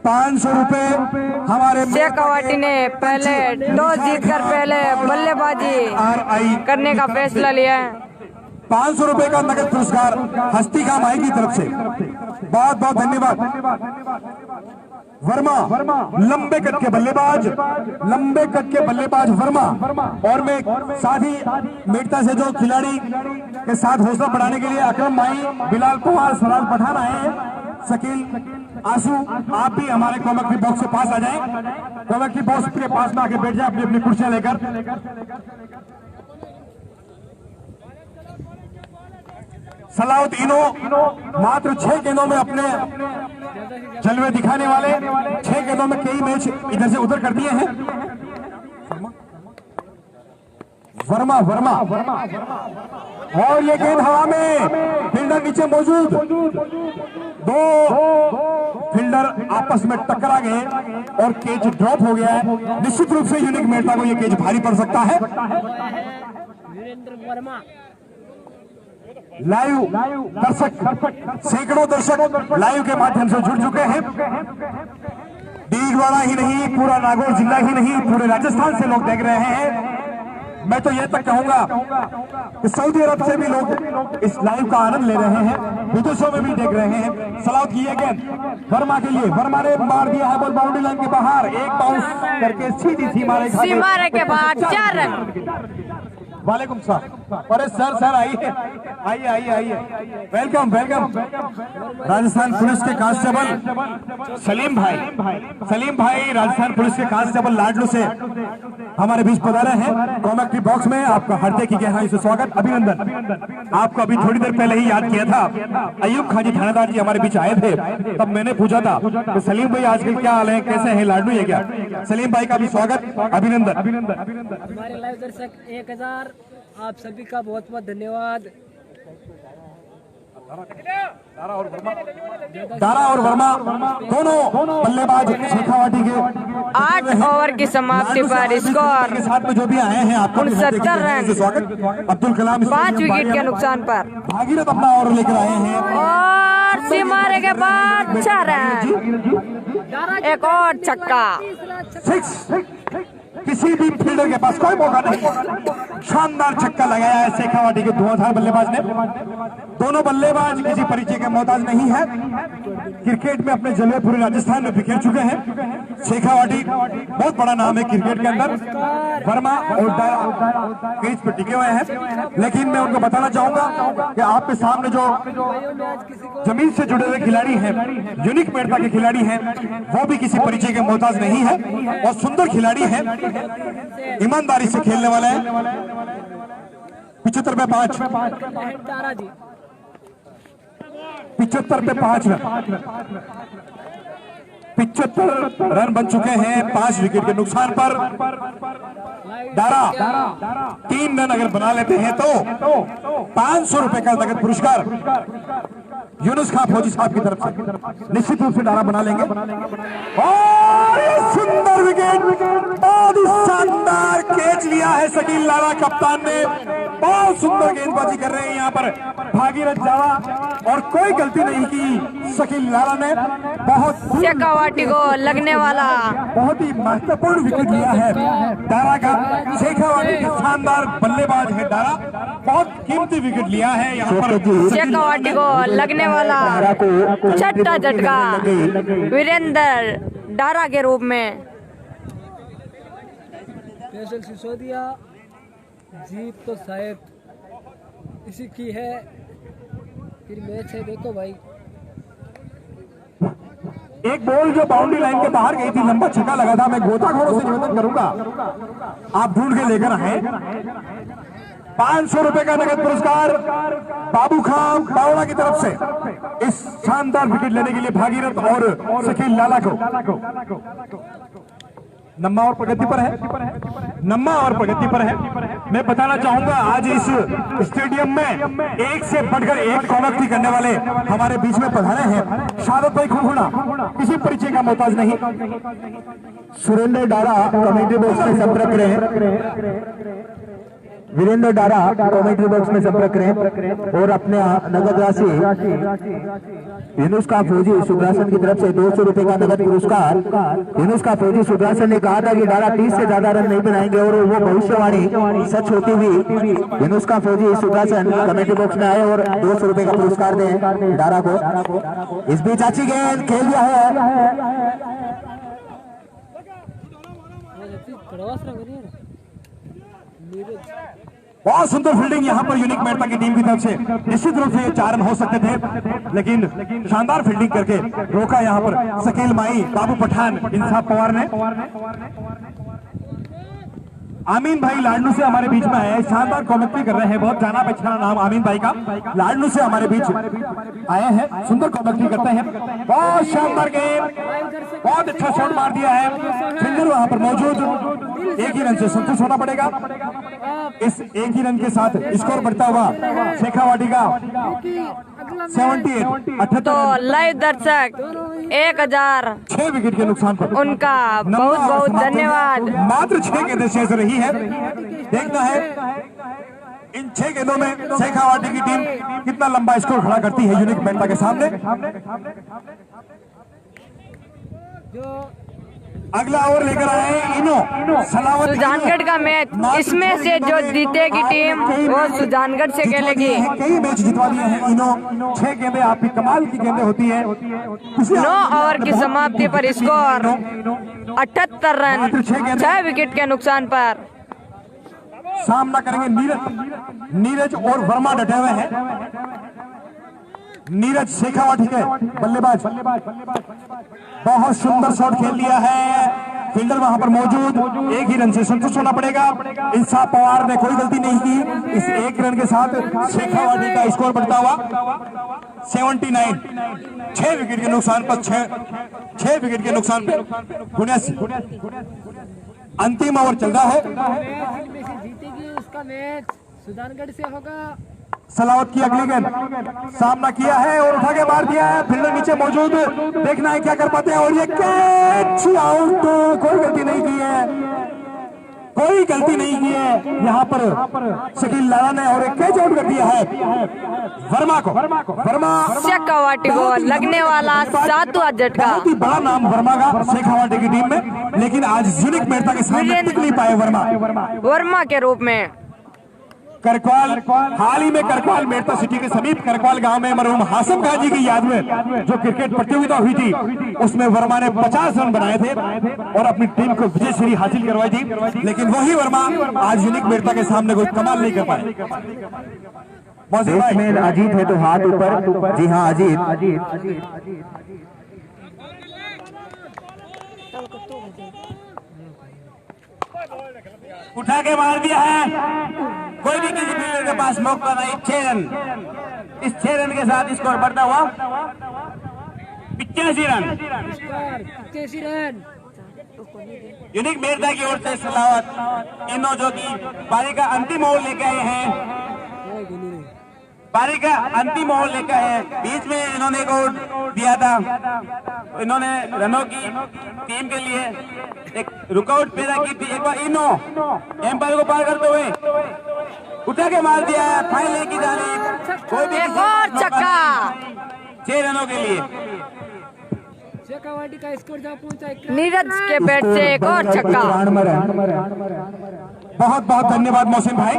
500 रुपए हमारे शेखावाटी ने पहले टॉस जीतकर पहले बल्लेबाजी करने का फैसला लिया है। 500 रुपए का नगद पुरस्कार हस्ती का माई की तरफ से। बहुत बहुत धन्यवाद। वर्मा लंबे कद के बल्लेबाज, वर्मा। और मैं साथ ही मेड़ता से जो खिलाड़ी के साथ हौसला बढ़ाने के लिए अकरम माई, बिलाल पवार, सराज पठान आए हैं, शकील आंसू, आप भी हमारे कॉमेंट्री बॉक्स से पास आ जाएं। कॉमेंट्री बॉक्स के पास में आके बैठ जाए अपनी अपनी कुर्सियां लेकर। सलाउत इनो मात्र 6 गेंदों में अपने जलवे दिखाने वाले, 6 गेंदों में कई मैच इधर से उधर कर दिए हैं। वर्मा और ये गेंद हवा में, फील्डर नीचे मौजूद, 2 फील्डर आपस में टकरा गए और कैच ड्रॉप हो गया है। निश्चित रूप से यूनिक मेड़ता को ये कैच भारी पड़ सकता है। लाइव दर्शक, सैकड़ों दर्शक लाइव के माध्यम से जुड़ चुके हैं। डीगवाड़ा ही नहीं, पूरा नागौर जिला ही नहीं, पूरे राजस्थान से लोग देख रहे हैं। मैं तो ये तक कहूंगा कि सऊदी अरब से भी लोग इस लाइव का आनंद ले रहे हैं, विदेशों में भी देख रहे हैं। सलाउत की ये गेंद वर्मा के लिए, वर्मा ने मार दिया है बॉल बाउंड्री लाइन के बाहर, एक बाउंस करके सीधी सीमा के बाद 4 रन। वालेकुम सलाम। अरे सर आइए। वेलकम। राजस्थान पुलिस के कांस्टेबल सलीम भाई राजस्थान पुलिस के कांस्टेबल लाडलू से हमारे बीच पधारे हैं। कॉमेंट्री बॉक्स में आपका हृदय की गहराई से स्वागत, अभिनंदन। आपको अभी थोड़ी देर पहले ही याद किया था, अयूब खान जी थानेदार जी हमारे बीच आए थे, तब मैंने पूछा था कि सलीम भाई आजकल क्या हाल है, कैसे हैं, लाडलू है क्या? सलीम भाई का भी स्वागत, अभिनंदन। हमारे लाइव दर्शक 1000, आप सभी का बहुत बहुत धन्यवाद। दारा और वर्मा दोनों बल्लेबाज शेखावाटी के 8 ओवर की समाप्ति पर स्कोर के साथ में जो भी आए हैं आपको 69 रन, स्वागत। अब्दुल कलाम 5 विकेट के नुकसान पर भागीरथ अपना ओवर लेकर आए हैं और सीमारे के बाद 4 रन, एक और छक्का। 6। किसी भी फील्डर के पास कोई मौका नहीं, शानदार छक्का लगाया है शेखावाटी के धुआंधार बल्लेबाज ने। दोनों बल्लेबाज किसी परिचय के मोहताज नहीं है, क्रिकेट में अपने जलवे पूरे राजस्थान में बिखेर चुके हैं। शेखावाटी बहुत बड़ा नाम है क्रिकेट के अंदर, वर्मा और दारा क्रीज पर टिके हुए हैं। लेकिन मैं उनको बताना चाहूंगा कि आपके सामने जो जमीन से जुड़े हुए खिलाड़ी हैं, यूनिक मेड़ता के खिलाड़ी हैं, वो भी किसी परिचय के मोहताज नहीं है और सुंदर खिलाड़ी हैं, ईमानदारी से खेलने वाले हैं। 75 पे 5, 75 पे 5 रन। 75 रन बन चुके हैं 5 विकेट के नुकसान पर। दारा 3 रन अगर बना लेते हैं तो 500 रुपए का नगद पुरस्कार यूनुस खान फौजी साहब की तरफ से निश्चित रूप से दारा बना लेंगे। और ये सुंदर विकेट, बहुत ही शानदार कैच लिया है शकील लाला कप्तान ने। बहुत सुंदर गेंदबाजी कर रहे हैं यहाँ पर भागीरथ जावा और कोई गलती नहीं की शकील लाला ने। बहुत शेखावाटी को लगने वाला बहुत ही महत्वपूर्ण विकेट लिया है दारा का। शेखावाटी के शानदार बल्लेबाज है दारा, बहुत कीमती विकेट लिया है यहाँ पर। शेखावाटी को लगने वाला छठा झटका वीरेंद्र डारा के रूप में। फैसल सिसोदिया जीत तो शायद इसी की है। फिर मैच है, देखो भाई। एक बॉल जो बाउंड्री लाइन के बाहर गई थी, लंबा छक्का लगा था। मैं गोताखोरों से निवेदन करूंगा आप ढूंढ के लेकर आए। 500 रुपए का नगद पुरस्कार बाबू खान बावड़ा की तरफ से इस शानदार विकेट लेने के लिए भागीरथ और शकील लाला को। नम्मा और प्रगति पर है, नम्मा और प्रगति पर है। मैं बताना चाहूंगा आज इस स्टेडियम में एक से बढ़कर एक कॉमेंट्री करने वाले हमारे बीच में पधारे हैं। शादत भाई खुरखुना किसी परिचय का मोहताज नहीं। सुरेंद्र डारा कमेंट्री बॉक्स में संपर्क करें। वीरेंद्र डारा कमेंट्री बॉक्स में संपर्क करें और अपने नगद राशि यूनुस का फौजी सुदर्शन की तरफ से 200 रुपए का नगद पुरस्कार। यूनुस का फौजी सुदर्शन ने कहा था कि डारा 30 से ज्यादा रन नहीं बनाएंगे और वो भविष्यवाणी सच होती हुई यूनुस का फौजी सुदर्शन कमेंट्री बॉक्स में आए और 200 रुपए का पुरस्कार दें डारा को। इस बीच अच्छी गेंद खेल दिया है। बहुत सुंदर फील्डिंग यहाँ पर यूनिक मेहता की टीम की तरफ से। निश्चित रूप से 4 रन हो सकते थे, लेकिन शानदार फील्डिंग करके रोका यहाँ पर शकील माई, बाबू पठान, इंसाफ पवार ने। आमीन भाई लाडनू से हमारे बीच में आए, शानदार कमेंट्री कर रहे हैं। बहुत जाना पहचाना नाम आमीन भाई का। लाडनू से हमारे बीच आए हैं, सुंदर कमेंट्री करते हैं। बहुत शानदार गेम, बहुत अच्छा शॉट मार दिया है। फील्डर वहां पर मौजूद, एक ही रन से संतुष्ट होना पड़ेगा। इस एक ही रन के साथ स्कोर बढ़ता हुआ शेखावाटी का 78 तो लाइव दर्शक 1006 विकेट के नुकसान पर उनका बहुत बहुत धन्यवाद। मात्र 6 गेंदें शेष रही है। देखना है इन 6 गेंदों में शेखावाटी की टीम कितना लंबा स्कोर खड़ा करती है यूनिक मेहता के सामने। अगला ओवर लेकर आए इनो सलावत। सुजानगढ़ का मैच, इसमें से जो जीतेगी टीम वो सुजानगढ़ से खेलेगी। कई मैच जितवा दिए हैं इनो। 6 गेंदें आपकी कमाल की गेंदें होती है। 9 ओवर की समाप्ति पर स्कोर 78 रन 6 विकेट के नुकसान पर। सामना करेंगे नीरज और वर्मा डटे हुए हैं। नीरज शेखावाटी के बल्लेबाज, बहुत सुंदर शॉट खेल लिया है। फील्डर वहां पर मौजूद, एक ही रन से संतुष्ट होना पड़ेगा। इंसाफ पवार ने कोई गलती नहीं की। इस एक रन के साथ शेखावाटी का स्कोर बढ़ता हुआ 79। 6 विकेट के नुकसान पर 6 विकेट के नुकसान पर 79। अंतिम ओवर चल रहा है। जीतेगी उसका मैच सुजानगढ़ से होगा। सलावत की अगली गेंद, सामना किया है और उठा के मार दिया है। फील्डर नीचे मौजूद, देखना है क्या कर पाते हैं। और ये कैच आउट, कोई गलती नहीं की है, कोई गलती नहीं की है यहाँ पर शकील लाला ने, और एक कैच आउट कर दिया है वर्मा को। वर्मा शेखावाटी को लगने वाला 7वां झटका। बहुत ही बड़ा नाम वर्मा का शेखावाटी की टीम में, लेकिन आज यूनिक मेहता के सामने टिक नहीं पाए वर्मा के रूप में। करकवाल, हाल ही में करकवाल मेहता सिटी के समीप करकवाल गांव में मरहूम हासिम खान जी की याद में जो क्रिकेट प्रतियोगिता हुई थी, उसमें वर्मा ने 50 रन बनाए थे और अपनी टीम को विजय श्री हासिल करवाई थी। लेकिन वही वर्मा आज यूनिक मेहता के सामने कोई कमाल नहीं कर पाए। बैट्समैन अजीत है तो हाथ ऊपर। जी हाँ अजीत। उठा के मार दिया है। कोई भी किसी फील्डर के पास मौका नहीं। 6 रन, इस 6 रन के साथ स्कोर बढ़ता हुआ 85 run. Score 85 run. Unique Mehta की ओर से सलावत इनो जो कि पारी का अंतिम ओवर लेके आए हैं, पारी का अंतिम ओवर लेके आए हैं। बीच में इन्होंने एक ओवर दिया था, इन्होंने रनों की टीम के लिए एक रुकआउट पैदा की थी। एक बार इनो एम्पायर को पार करते हुए उठा के मार दिया है फाइनल की जानिब। कोई भी एक और छक्का 6 रनों के लिए। शेखावाटी का स्कोर जहाँ पहुंचा नीरज के बैट से एक और छक्का। बहुत बहुत धन्यवाद मोहसिन भाई।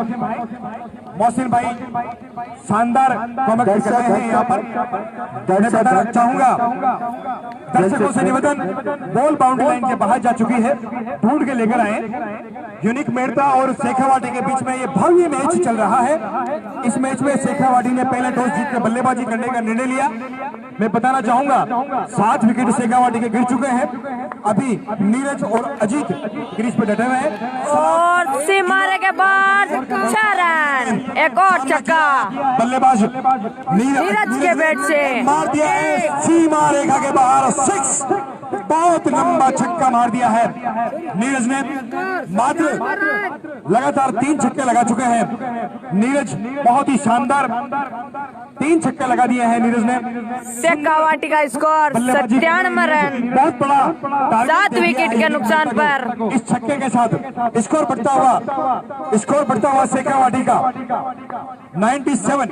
मोहसिन भाई शानदार कॉमेंट्री कर रहे हैं यहाँ पर। मैं बताना चाहूंगा दर्शकों से निवेदन, बॉल बाउंड्री लाइन के बाहर जा चुकी है, ढूंढ के लेकर आए। यूनिक मेहता और शेखावाटी के बीच में ये भव्य मैच चल रहा है। इस मैच में शेखावाटी ने पहले टॉस जीतकर बल्लेबाजी करने का निर्णय लिया। मैं बताना चाहूंगा 7 विकेट शेखावाटी के गिर चुके हैं। अभी नीरज और अजीत क्रीज पे डटे हुए हैं और सी मारे के बाद 6 रन, एक और छक्का बल्लेबाज नीरज के बैट से। मार दिया है सीमा रेखा के बाहर 6। बहुत लंबा छक्का मार दिया है नीरज ने। मात्र लगातार 3 छक्के लगा चुके हैं नीरज। बहुत ही शानदार 3 छक्के लगा दिए हैं नीरज ने। शेखावाटी का स्कोर 97 रन, बहुत बड़ा 7 विकेट के नुकसान पर। इस छक्के के साथ स्कोर बढ़ता हुआ शेखावाटी का 97।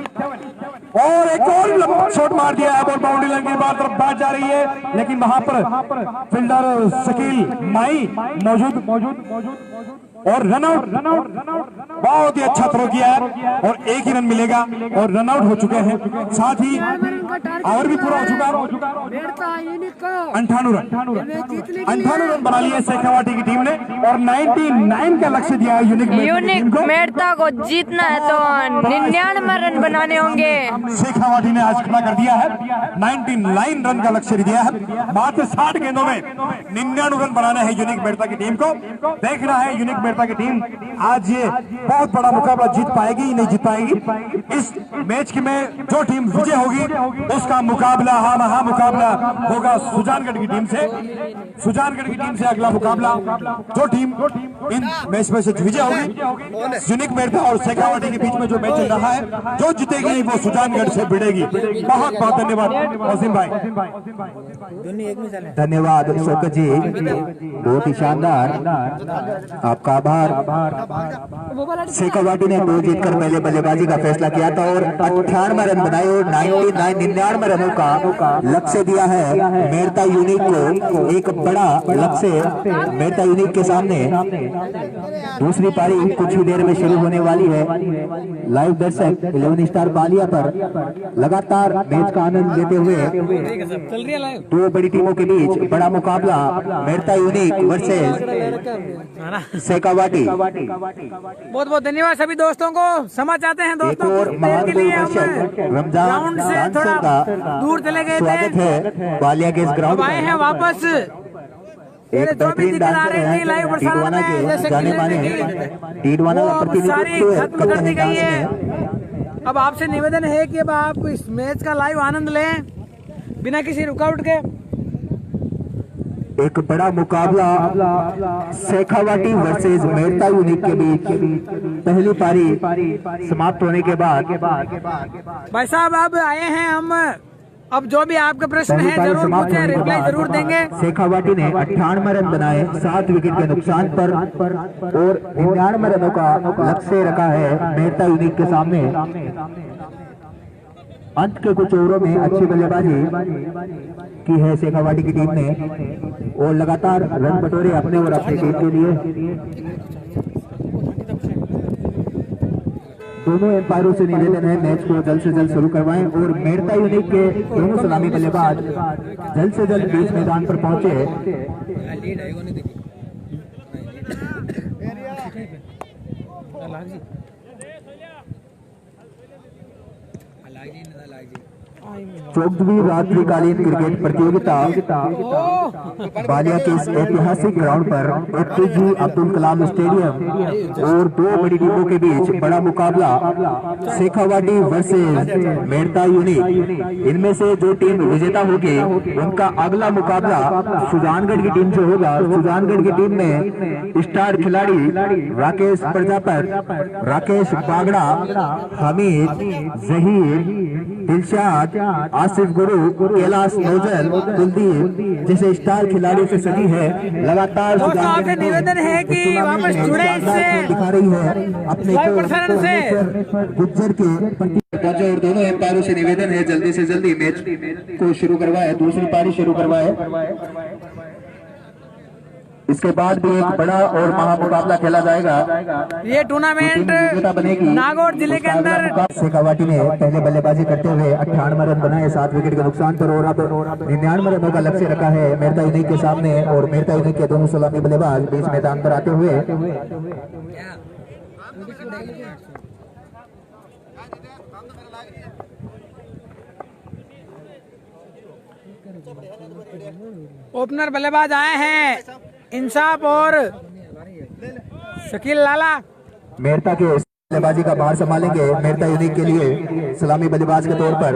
और एक और लंबा शॉट मार दिया है, बॉल बाउंड्री लाइन की बाहर तरफ बात जा रही है, लेकिन वहां पर फील्डर शकील माई मौजूद और रनआउट बहुत ही अच्छा थ्रो किया है और 1 ही रन मिलेगा और रनआउट हो चुके हैं। साथ ही ओवर भी पूरा हो चुका है। 98 रन बना लिए शेखावाटी की टीम ने और 99 का लक्ष्य दिया है यूनिक मेहता को जीतना है तो 99 रन बनाने होंगे। शेखावाटी ने आज खड़ा कर दिया है, 99 रन का लक्ष्य दिया है। मात्र 60 गेंदों में 99 रन बनाने हैं यूनिक मेहता की टीम को। देखना है यूनिक मेहता की टीम आज ये बहुत बड़ा मुकाबला जीत पाएगी नहीं जीत पाएगी। इस मैच में जो टीम विजय होगी उसका मुकाबला मुकाबला होगा सुजानगढ़ की टीम से। सुजानगढ़ की टीम से अगला मुकाबला जो टीम इन मैच में से विजय होगी, यूनिक मेहता और शेखावाटी के बीच में जो मैच चल रहा है, जो जीतेगी वो सुजानगढ़ से भिड़ेगी। बहुत बहुत धन्यवाद वसीम भाई। धन्यवाद शौकत जी, बहुत ही शानदार, आपका आभार। शेखावाटी ने टॉस जीतकर पहले बल्लेबाजी का फैसला किया था और 98 रन बनाए और 99 रनों का लक्ष्य दिया है मेहता यूनिक को। एक बड़ा लक्ष्य मेहता यूनिक के सामने। दूसरी पारी कुछ ही देर में शुरू होने वाली है। लाइव दर्शक 11 स्टार बालिया पर लगातार मैच का आनंद लेते हुए 2 बड़ी टीमों के बीच बड़ा मुकाबला मेहता यूनिक वर्सेस शेखावाटी। बहुत बहुत धन्यवाद सभी दोस्तों को। क्षमा चाहते हैं दोस्तों, और कुछ देर के लिए हम रमजान ग्राउंड से थोड़ा दूर चले गए स्वागत थे, है बालिया के इस ग्राउंड अब आए हैं वापस। एक बेहतरीन डांसर है टीडवाना के जाने माने टीडवाना का प्रतिनिधित्व खत्म कर दी गई है। है। अब आपसे निवेदन है कि अब आप इस मैच का लाइव आनंद लें बिना किसी रुकावट के। एक बड़ा मुकाबला शेखावाटी वर्सेस मेहता यूनिक के बीच पहली पारी समाप्त होने के बाद भाई साहब अब आए हैं हम, अब जो भी आपके प्रश्न पहली है पारी जरूर समाप्त पूछे, होने के रिप्लाई बाद जरूर देंगे। शेखावाटी ने 98 रन बनाए 7 विकेट के नुकसान पर और 99 रनों का लक्ष्य रखा है मेहता यूनिक के सामने। अंत के कुछ ओवरों में अच्छी बल्लेबाजी की है शेखावाटी की टीम ने और लगातार रन बटोरे अपने और अपनी टीम के लिए। दोनों एम्पायरों से निवेदन है मैच को जल्द से जल्द शुरू करवाएं और मेहता यूनिक के दोनों सलामी बल्लेबाज जल्द से जल्द बीच मैदान पर पहुंचे। चौदहवीं रात्रिकालीन क्रिकेट प्रतियोगिता बालिया के इस ऐतिहासिक ग्राउंड पर एपीजे अब्दुल कलाम स्टेडियम और दो बड़ी टीमों के बीच बड़ा मुकाबला शेखावाटी वर्सेस मेड़ता यूनिक। इनमें से जो टीम विजेता होगी उनका अगला मुकाबला सुजानगढ़ की टीम से होगा। सुजानगढ़ की टीम में स्टार खिलाड़ी राकेश प्रजापत, राकेश बागड़ा, हमीद, जहीर, दिलशाद, आसिफ गुरु, कैलाश नौजल, कुलदीप जैसे स्टार खिलाड़ियों से सजी है। लगातार आपसे निवेदन है कि वापस जुड़े इससे दिखा रही है अपने गुज्जर के पहुंचे और दोनों एम्पायरों से निवेदन है जल्दी से जल्दी मैच को शुरू करवाए, दूसरी पारी शुरू करवाए। इसके बाद भी एक बड़ा और महामुकाबला खेला जाएगा। ये टूर्नामेंट नागौर जिले के अंदर शेखावाटी ने पहले बल्लेबाजी करते हुए 98 रन बनाए 7 विकेट के नुकसान पर और अब 99 रनों का लक्ष्य रखा है मेड़ता यूनिक के सामने। और मेड़ता यूनिक के दोनों सलामी बल्लेबाज बीच मैदान पर आते हुए ओपनर बल्लेबाज आए हैं इंसाफ और शकील लाला। मेड़ता के बल्लेबाजी का भार संभालेंगे मेड़ता यूनिक के लिए सलामी बल्लेबाज के तौर पर।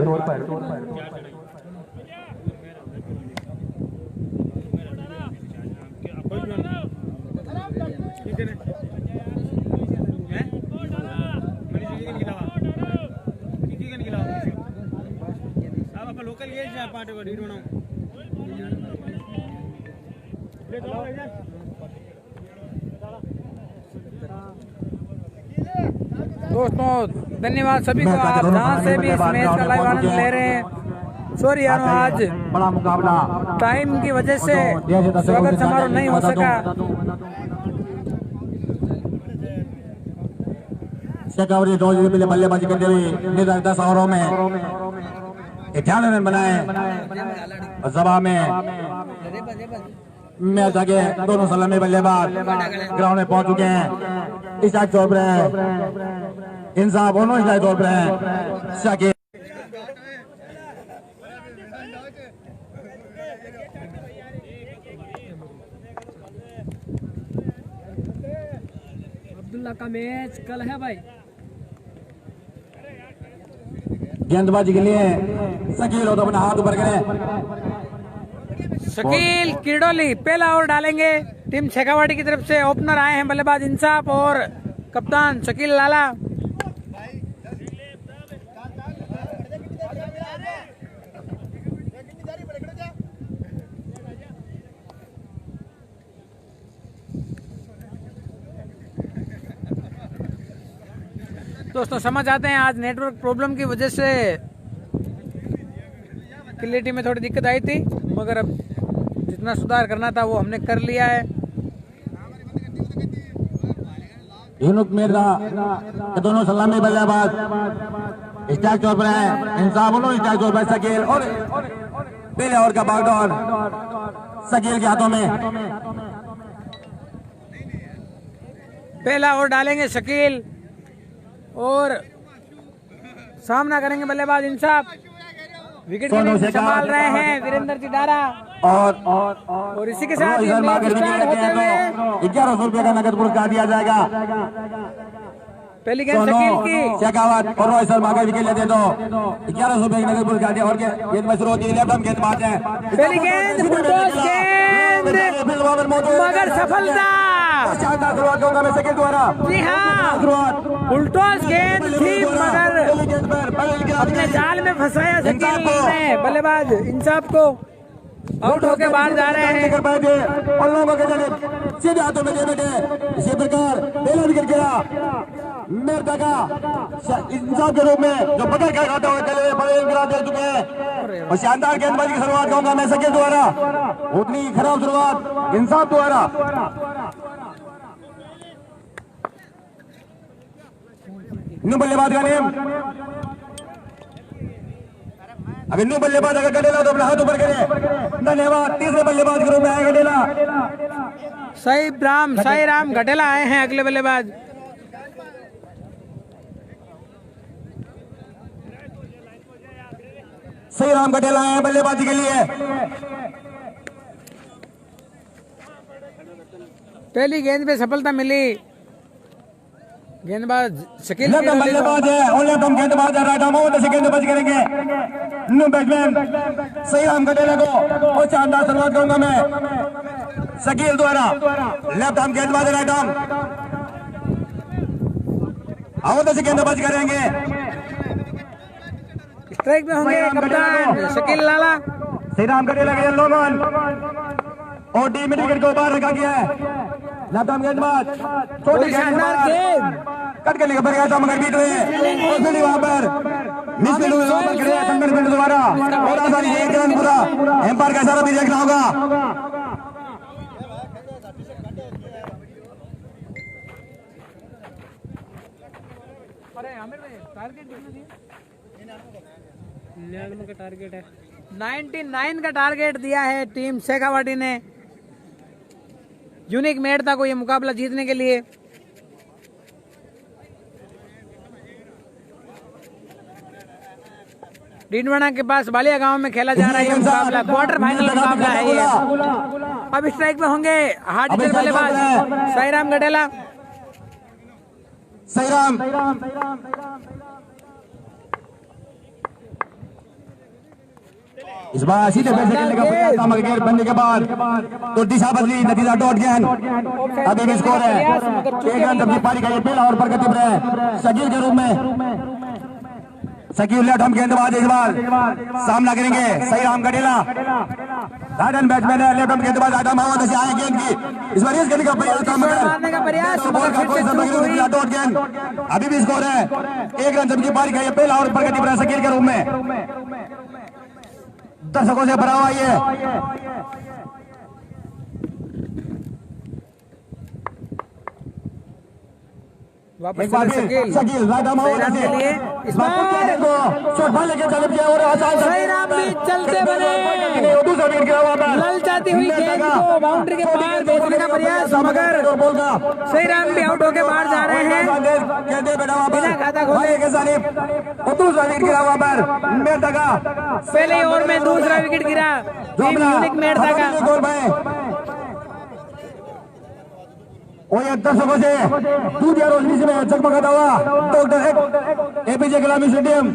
दोस्तों धन्यवाद सभी को, आप जहाँ से भी इस मैच का लाइव आनंद ले रहे हैं। सॉरी यार आज बड़ा मुकाबला टाइम की वजह से स्वागत समारोह नहीं हो सका। शेखावाटी बल्लेबाजी करते हुए निर्धारित 10 ओवरों में 98 रन बनाए। सभा में मैच आगे दोनों सलामी बल्लेबाज ग्राउंड में पहुंच चुके हैं। स्ट्राइक जोन पर है इंसाफ, दोनों स्ट्राइक जोन पर है। शकील अब्दुल्ला का मैच कल है भाई। गेंदबाजी के लिए शकील और अपना हाथ ऊपर करें। शकील किरडोली पहला ओवर डालेंगे टीम शेखावाटी की तरफ से। ओपनर आए हैं बल्लेबाज इंसाफ और कप्तान शकील लाला। दोस्तों समझ आते हैं आज नेटवर्क प्रॉब्लम की वजह से क्लियरिटी में थोड़ी दिक्कत आई थी, मगर अब जितना सुधार करना था वो हमने कर लिया है। यूनुक मिर्जा के दोनों सलामी बल्लेबाज स्ट्राइक जोन पर हैं। इंसाफ दोनों स्ट्राइक जोन पर। शकील और पहले ओवर का बागडोर शकील के हाथों में। पहला ओवर डालेंगे शकील और सामना करेंगे बल्लेबाज इंसाफ। विकेट संभाल रहे हैं वीरेंद्र जी डारा। और इसी के साथ ये मैच स्टार्ट होते हुए 1100 रुपए का नगद पुरस्कार दिया जाएगा। पहली गेंद शकील की। शेखावत और रोहित शर्मा का विकेट लेते तो 1100 रुपए का नगद पुरस्कार दिया। और गेंद में शुरू होती है लेफ्ट आर्म गेंदबाज है। पहली गेंद मगर सफलता। शानदार शुरुआत होगा मैं शकील द्वारा। जी हाँ उल्टोस गेंद थी मगर अपने जाल में फंसाया शकील ने बल्लेबाज इंसाफ को। आउट होके बाहर जा रहे हैं। और लोगों के जगह सीधे हाथों में दे बैठे। इसी प्रकार पहला विकेट गिरा मेड़ता का इंसाफ के रूप में जो पकड़ कर खाता हुआ चले बड़े गिरा दे चुके हैं। और शानदार गेंदबाजी की शुरुआत कहूंगा मैं शकील द्वारा। उतनी खराब शुरुआत इंसाफ द्वारा। न्यू बल्लेबाज का नेम अगर न्यू बल्लेबाज अगर गडेला तो अपना हाथ ऊपर करे। धन्यवाद। तीसरे बल्लेबाज के रूप में आए गडेला। साई राम गडेला आए हैं अगले बल्लेबाज। सही राम कटेला है बल्लेबाजी के लिए। पहली गेंद पे सफलता मिली। गेंदबाज शकील बल्लेबाज है ओलेटम गेंदबाज है राइट मोहम्मद से गेंदबाजी करेंगे न्यू बैट्समैन सही राम कटेला को और शानदार शुरुआत करूंगा मैं शकील द्वारा लेफ्ट आर्म गेंदबाज है राइट आर्म मोहम्मद से गेंदबाजी करेंगे। स्ट्राइक में होंगे कप्तान शकील लाला। सही राम कटेला के लोगन और टीम विकेट को बाहर रखा गया है। लेफ्ट आर्म गेंदबाज छोटी शानदार गेंद कट के लेकर गया था मगर बीत रहे और फिर वहां पर मिस मिल वहां पर गिरे संगठन पिंड द्वारा और आसानी से एक रन पूरा एम्पायर का इशारा भी देखना होगा। टारगेट है 99 का टारगेट दिया है टीम शेखावाटी ने। यूनिक मेड़ता को ये मुकाबला जीतने के लिए। डीडवाना के पास बालिया गांव में खेला जा रहा है ये मुकाबला। क्वार्टर फाइनल मुकाबला है ये। अब स्ट्राइक में होंगे हार्ड हिटर बल्लेबाज साईराम गडेला। साईराम इस बार सीधे पैसे खेलने का प्रयास था मगर बनने के बाद तो दिशा बदली नतीजा डॉट गेंद अभी भी स्कोर है एक रन जबकि पारी का ये पहला और प्रगति पर है शकील के रूप में। शकील लेफ्ट हम गेंदबाज इस बार सामना करेंगे सही राम गडेला राइट हैंड बैट्समैन है लेफ्ट हम गेंदबाज आदम आवाज से आए गेंद की इस बार इस गेंद का प्रयास डॉट गेंद अभी भी स्कोर है एक रन जबकि पारी का ये पहला और प्रगति पर है शकील के रूप में। दर्शकों से भरा हुआ ये वापस शकील राइट आर्म साईराम भी चलते बने ललचाती हुई गेंद को बाउंड्री के पार भेजने का प्रयास मगर साईराम भी आउट होकर बाहर जा रहे हैं बिना खाता खोले। दूसरा विकेट गिरा वहां पर मेड़ता का पहले ओवर में दूसरा विकेट गिरा टीम यूनिक मेड़ता का। और ये दर्शकों से दूधिया रोशनी से जगमगाता हुआ डॉक्टर एपीजे कलाम स्टेडियम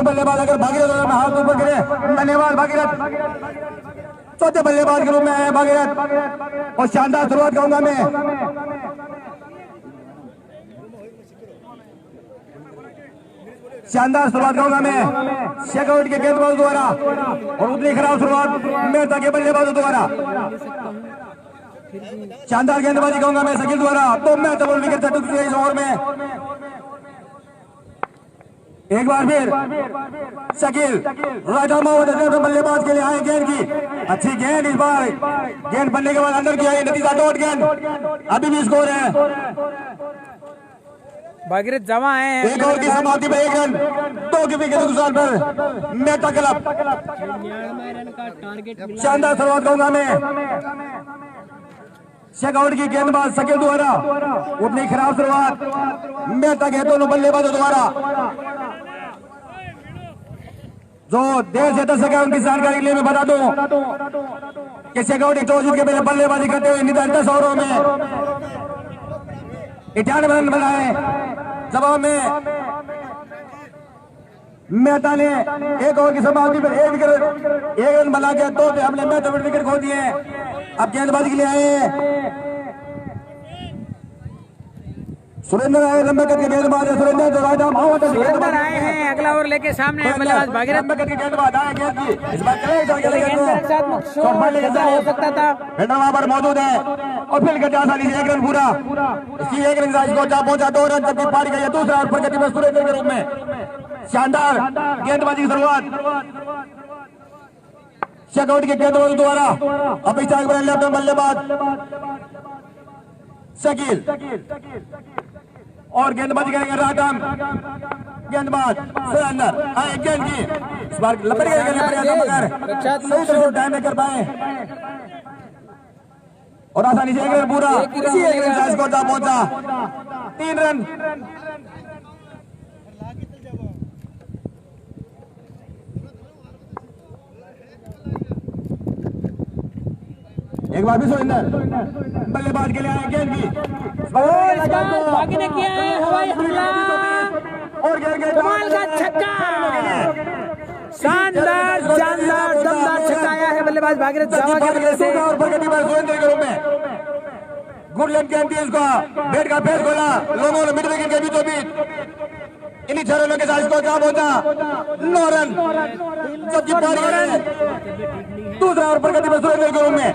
बल्लेबाज अगर भागीरथ हाथ ऊपर गिरे धन्यवाद भागीरथ चौथे बल्लेबाज के रूप में आए भागीरथ और शानदार शुरुआत कहूंगा मैं शानदार शुरुआत कहूंगा मैं शेखावटी के गेंदबाज द्वारा और उतनी खराब शुरुआत मेहता के बल्लेबाजों द्वारा। शानदार गेंदबाजी कहूंगा मैं शकील द्वारा तो मेहता बोल विकेट चटक इस ओवर में एक बार फिर शकील राइट आर्म बल्लेबाज के लिए आए गेंद की अच्छी गेंद इस बार गेंद बनने के बाद अंदर की आई नतीजा डॉट गेंद अभी भी स्कोर है भागीरथ जमा है एक ओवर की समाप्ति में एक रन 2 की विकेट नुकसान पर मेहता क्लब शानदार शुरुआत कहूंगा मैं शेखावटी की गेंदबाज शकील द्वारा उतनी खराब शुरुआत मेहता के दोनों बल्लेबाजों द्वारा जो देर से दर्शक है उनकी जानकारी के लिए मैं बता दूं कि शेखावटी टॉस जीत के पहले बल्लेबाजी करते हुए निर्धारित 10 ओवरों में 98 रन बनाए जवाब में मेहता ने एक ओवर की समाप्ति पर एक रन बना के तो हमने मेहता विकेट खो दिए। अब गेंदबाजी के लिए आए सुरेंद्र आए लंबे कद के गेंदबाज सुरेंद्र तो राइट आर्म सुरेंद्र आए हैं अगला ओवर लेके सामने है बल्लेबाज भागीरथ लंबे कद के गेंदबाज आए गेंद की इस बार हो सकता था वहां पर मौजूद है और फिर गति आसानी से एक रन पूरा इसकी एक रन को जा पहुंचा 2 रन जबकि पारी का दूसरा और प्रगति में सुरेंद्र के रूप में शानदार गेंदबाजी की शुरुआत शेखावटी के गेंदबाज द्वारा अभिषेक लेफ्ट बल्लेबाज शकील और गेंदबाजी करेंगे राइट आर्म गेंदबाज सुरेंद्र आए गेंद की इस बार लपट गए टाइम नहीं कर पाए और आसानी से एक रन पूरा इसी एक रन से स्कोर जा पहुंचा 3 रन। एक बार भी सुरेंद्र बल्लेबाज के लिए आए गेंद की बाकी ने किया है हवाई हमला और कमाल का छक्का, शानदार शानदार दमदार छक्का आया है बल्लेबाज भागीरथ जावा की वजह से। और प्रगति पर सुरेंद्र के रूप में गुड लेंथ गेंद थी उसका, बैट का पेस खोला, लोगों ने मिड विकेट के बीचों बीच इन्हीं 6 रनों के साथ स्कोर कम होता 9 रन। जबकि दूसरा और प्रगति पर सुरेंद्र के रूप में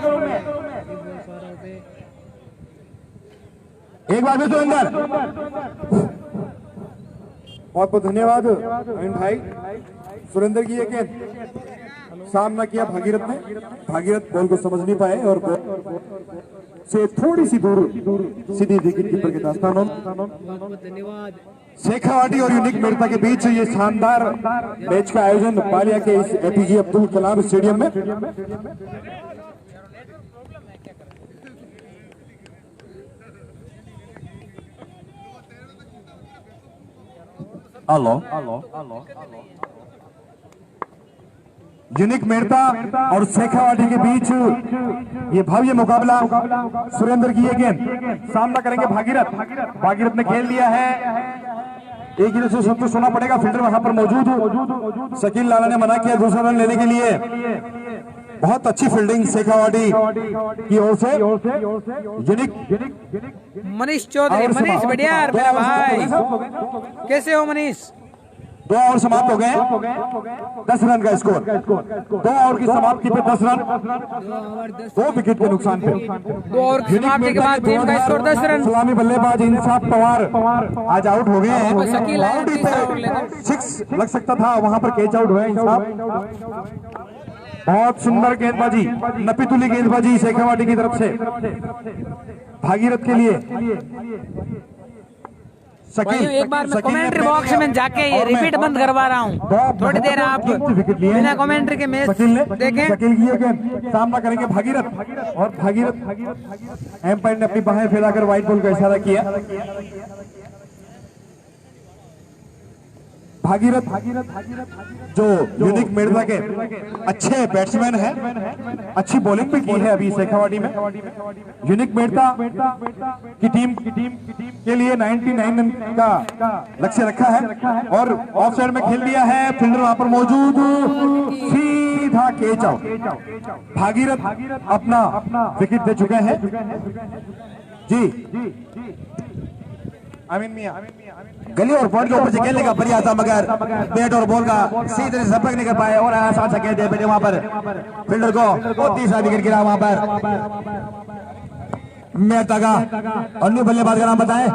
एक बार भी सुरेंद्र। बहुत बहुत धन्यवाद अमीन भाई। सुरेंद्र की ये गेंद सामना किया भागीरथ ने, भागीरथ बॉल को समझ नहीं पाए और से थोड़ी सी दूर सीधी विकेट कीपर के दास्तान। धन्यवाद। शेखावाटी और यूनिक मेड़ता के बीच ये शानदार मैच का आयोजन पालिया के इस एपीजे अब्दुल कलाम स्टेडियम में। हेलो यूनिक मेड़ता और शेखावाटी के बीच ये भव्य मुकाबला। सुरेंद्र की ये गेंद सामना करेंगे भागीरथ। भागीरथ ने खेल लिया है, एक गिर से संतुष्ट होना पड़ेगा। फील्डर वहां पर मौजूद शकील लाला ने मना किया दूसरा रन लेने के लिए। बहुत अच्छी फील्डिंग शेखावाटी की ओर से। यूनिक मनीष चौधरी, मनीष बढ़िया मेरा भाई, कैसे हो मनीष? 2 ओवर समाप्त हो गए, 10 रन का स्कोर। 2 ओवर की समाप्ति पे 10 रन, 2 विकेट के नुकसान पे। 2 ओवर की समाप्ति के बाद टीम का स्कोर 10 रन। सलामी बल्लेबाज इंसाफ पवार आज आउट हो गए हैं। शकील आया बाउंड्री तीसरा ओवर लेकर। पे 6 लग सकता था, वहां पर कैच आउट हुआ इंसाफ। बहुत सुंदर गेंदबाजी, नपीतुली गेंदबाजी शेखावाटी की तरफ से भागीरथ के लिए। भाइयों एक बार मैं कमेंट्री बॉक्स में जाके ये रिपीट बंद करवा रहा हूँ, थोड़ी देर आप बिना कमेंट्री के मैच देखें। शकील की गेंद सामना करेंगे भागीरथ और भागीरथ एम्पायर ने अपनी बाहें फैलाकर व्हाइट बॉल का इशारा किया। भागीरथ जो यूनिक मेड़ता के अच्छे बैट्समैन हैं, अच्छी बॉलिंग भी की है अभी शेखावाटी में। यूनिक मेड़ता की टीम के लिए 99 रन का लक्ष्य रखा है और ऑफ साइड में खेल लिया है। फील्डर वहां पर मौजूद, सीधा कैच आउट। भागीरथ अपना विकेट दे चुके हैं जी। अमीन मियां गली और बॉल के ऊपर से खेलने का प्रयास था, मगर बैट और बॉल का सही तरह से संपर्क नहीं कर पाए और आसान सा खेल दिया बेटे वहां पर फील्डर को। और तीसरा विकेट गिरा वहां पर। मेहता का अन्य बल्लेबाज का नाम बताएं।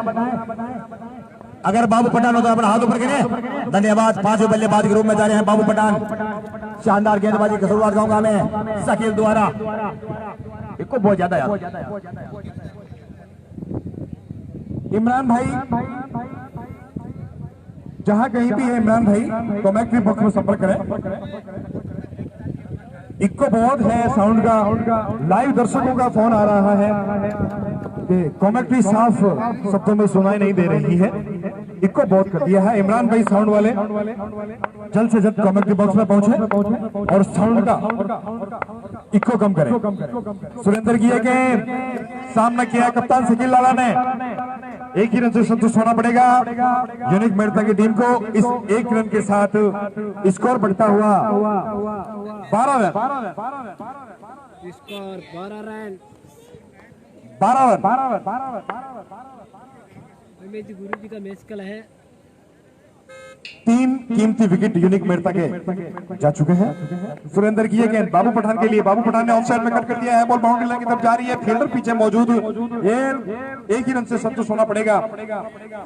अगर बाबू पठान हो तो अपना हाथ ऊपर करें। धन्यवाद। 5वें बल्लेबाज के रूप में जा रहे हैं बाबू पठान। शानदार गेंदबाजी की शुरुआत कहूंगा मैं शकील द्वारा। इसको बहुत ज्यादा यार इमरान भाई, जहां कहीं भी है इमरान भाई, कमेंट्री बॉक्स में संपर्क करें। इक्को बहुत है साउंड का, लाइव दर्शकों का फोन आ रहा है कि कमेंट्री साफ शब्दों में सुनाई नहीं दे रही है। इक्को बहुत कर दिया है। इमरान भाई साउंड वाले जल्द से जल्द कमेंट्री बॉक्स में पहुंचे और साउंड का इक्को कम करें। सुरेंद्र की एक सामना किया कप्तान शकील लाला ने। 1 ही रन से संतुष्ट होना पड़ेगा यूनिक मेड़ता की टीम को। इस 1 रन के साथ स्कोर बढ़ता हुआ 12 रन। Score 12 run. 12 रन। गुरु जी का मैच कल है। 3 कीमती विकेट यूनिक मेड़ता के जा चुके हैं। सुरेंद्र की ये गेंद बाबू पठान के लिए। बाबू पठान ने ऑफ साइड में कट कर दिया है, बॉल बाउंड्री लाइन की तरफ जा रही है। फील्डर पीछे मौजूद, ये 1 ही रन से संतुष्ट होना पड़ेगा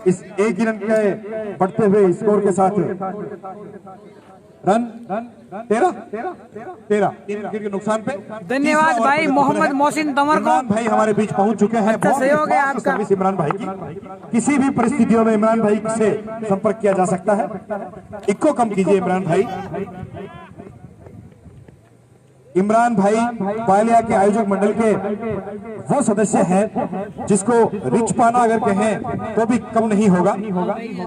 इस 1 ही रन के बढ़ते हुए स्कोर के साथ। रन 13 विकेट के नुकसान पे। धन्यवाद भाई मोहम्मद मोहसिन तंवर को। इमरान भाई हमारे बीच पहुंच चुके हैं। अच्छा सहयोग है आपका। सर्विस इमरान भाई की, किसी भी परिस्थितियों में इमरान भाई से संपर्क किया जा सकता है। इक्को कम कीजिए इमरान भाई। इमरान भाई वालिया के आयोजक मंडल के वो सदस्य हैं जिसको रिच पाना अगर कहें तो भी कम नहीं होगा।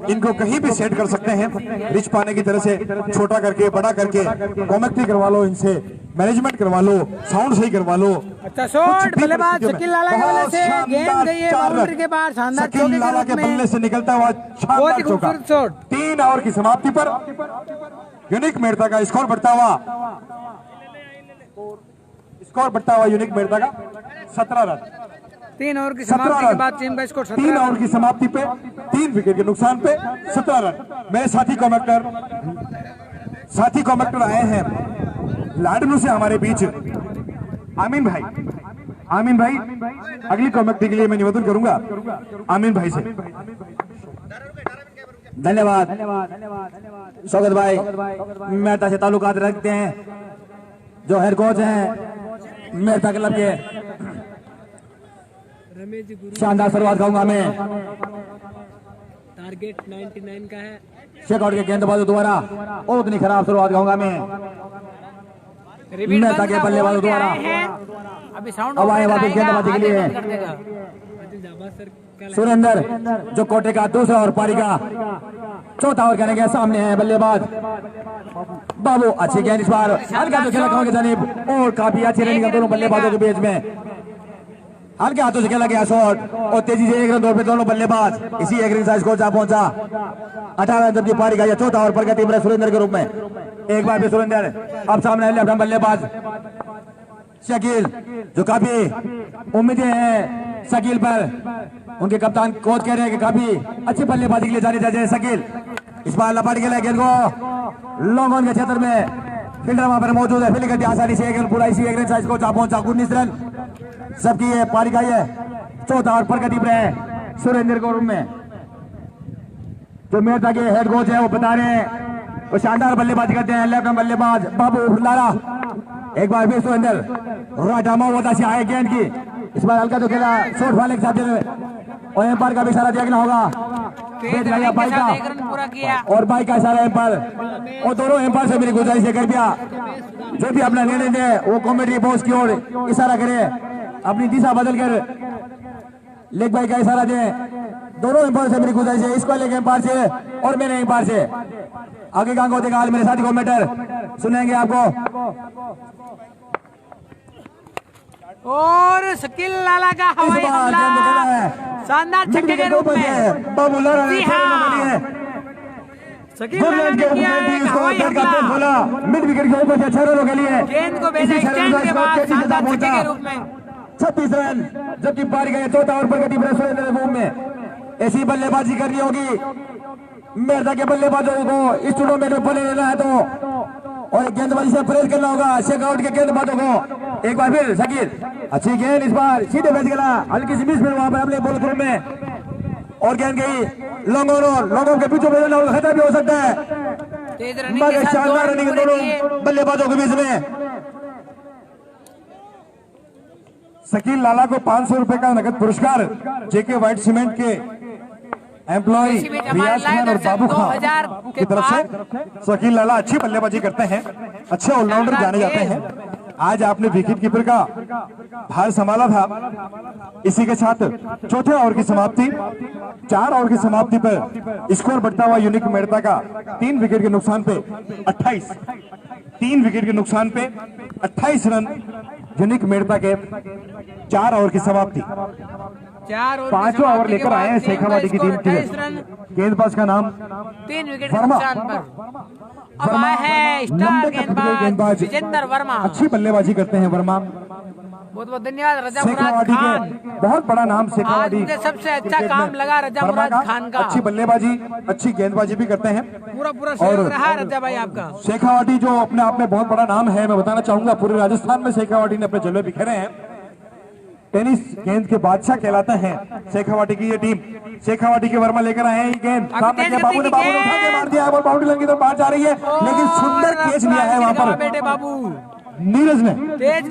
इनको कहीं भी सेट कर सकते हैं, रिच पाने की तरह से छोटा करके बड़ा करके कॉमेंट्री करवा लो, इनसे मैनेजमेंट करवा लो, साउंड सही करवा लो। अच्छा शॉट बल्लेबाज शकील लाला के बल्ले से गेंद गई है बाउंड्री के पार, शानदार चौके के लाला के रूप में बल्ले से निकलता हुआ शानदार चौका। 3 ओवर की समाप्ति पर यूनिक मेड़ता का स्कोर बढ़ता हुआ यूनिक मेड़ता का 17 रन। 3 ओवर की समाप्ति के बाद टीम का स्कोर 3 ओवर की समाप्ति पे 3 विकेट के नुकसान पे 17 रन। मेरे साथी कमेक्टर आए हैं लाडनू से हमारे बीच, आमीन भाई अगली कमेक्ट्री के लिए मैं निवेदन करूंगा आमीन भाई से। धन्यवाद स्वागत भाई। मेहता से ताल्लुकात रखते हैं जो हेड कोच हैं मेहता क्लब के। रमेश जी गुरु शानदार शुरुआत कहूंगा मैं, टारगेट 99 का है। शेकआउट के गेंदबाजों द्वारा और उतनी खराब शुरुआत कहूंगा मैं मेहता के बल्लेबाजों द्वारा। अभी साउंड अब आए वापस गेंदबाजी के लिए सुरेंद्र जो कोटे का दूसरा और पारी का चौथा ओवर कहने के सामने है बल्लेबाज बाबू। अच्छी गेंद इस बार हल्का हाथों खेला की जानिब और काफी अच्छी रनिंग दोनों बल्लेबाजों के बीच में, हल्के हाथों से खेला गया शॉट और तेजी से 1 रन दौड़ पे दोनों बल्लेबाज इसी 1 रन साइज को जा पहुंचा। 18 रन जबकि पारी का यह चौथा ओवर पर गति में सुरेंद्र के रूप में। एक बार फिर सुरेंद्र, अब सामने लेफ्ट हैंड बल्लेबाज शकील जो काफी उम्मीदें हैं शकील पर। उनके कप्तान कोच कह रहे हैं कि काफी अच्छी बल्लेबाजी के लिए जाने चाहिए शकील। इस बार लपट के लिए गेंद को लॉन्ग ऑन के क्षेत्र में फील्डर वहां पर मौजूद है, फील्डिंग करती आसानी से 1 रन पूरा इसी 1 रन साइज को जा पहुंचा। 19 रन सबकी ये पारी का ये चौथा ओवर पर गति में सुरेंद्र के रूप में। जो मेहता के हेड कोच है वो बता रहे हैं वो शानदार बल्लेबाजी करते हैं लेफ्ट हैंड बल्लेबाज बाबू लाला। एक बार फिर सुरेंद्र राइट आर्म बहुत अच्छी आए गेंद की, इस बार हल्का तो खेला शॉट वाले के साथ और एम्पायर का भी इशारा देखना होगा बाइक का और बाइक का इशारा एम्पायर और दोनों एम्पायर से मेरी गुजारिश है कृपया जो भी अपना निर्णय दे वो कॉमेंट्री बॉक्स की ओर इशारा करे, अपनी दिशा बदल कर लेग बाइक का इशारा दे। दोनों एम्पायर से मेरी गुजारिश है, इसको लेके एम्पायर से और मेरे एम्पायर से आगे का को देखा मेरे साथी कमेंटर सुनेंगे आपको। और शकील लाला का हवाई हमला शानदार छक्के के रूप में बाबू लाला ने शकील लाला ने किया एक हवाई हमला मिड विकेट के ऊपर से 6 रनों के लिए गेंद को भेजा स्टैंड के बाद शानदार छक्के के रूप में 36 रन जबकि पारी गए चौथा ओवर पर गति सुरेंद्र में। ऐसी बल्लेबाजी करनी होगी मेहता के बल्लेबाजों को इस टूर्नामेंट में बने रहना है तो और गेंदबाजी से परहेज करना होगा शेकआउट के गेंदबाजों को। एक बार फिर शकील अच्छी गेंद इस बार सीधे भेज गया, हल्की सी मिस फिर वहां पर अपने बॉल ग्रुप में और गेंद गई लॉन्ग के पीछे भेजना खतरा भी हो सकता है मगर शानदार रनिंग दोनों बल्लेबाजों के बीच में। शकील लाला को 500 रुपए का नगद पुरस्कार जेके व्हाइट सीमेंट के एम्प्लॉय रियाज खान और बाबू खान की तरफ से। शकील लाला अच्छी बल्लेबाजी करते हैं, अच्छे ऑलराउंडर जाने जाते हैं। आज आपने विकेट कीपर का भार संभाला था। इसी के साथ चौथे ओवर की समाप्ति 4 ओवर की समाप्ति पर स्कोर बढ़ता हुआ यूनिक मेड़ता का 3 विकेट के नुकसान पे 28 रन यूनिक मेड़ता के 4 ओवर की समाप्ति। 5वां ओवर लेकर आए हैं शेखावाटी की टीम के गेंदबाज का नाम 3 विकेट के नुकसान पर अब आए हैं स्टार गेंदबाज विजेंद्र वर्मा। अच्छी बल्लेबाजी करते हैं वर्मा। बहुत बहुत धन्यवाद रजा मुराद शेखावाटी खान, के बहुत बड़ा नाम शेखावाटी। मुझे सबसे अच्छा काम लगा रजा मुराद खान का। अच्छी बल्लेबाजी अच्छी गेंदबाजी भी करते हैं, पूरा सहयोग रहा रजा भाई आपका। शेखावाटी जो अपने आप में बहुत बड़ा नाम है, मैं बताना चाहूंगा पूरे राजस्थान में शेखावाटी ने अपने जलवे बिखेरे हैं। टेनिस गेंद के बादशाह कहलाते हैं शेखावाटी की ये टीम। शेखावाटी के वर्मा लेकर आए हैं ये गेंद, बाबू ने उठा के मार दिया है, बाउंड्री लाइन की तरफ बाहर जा रही है लेकिन सुंदर कैच लिया है वहां पर बेटे बाबू नीरज ने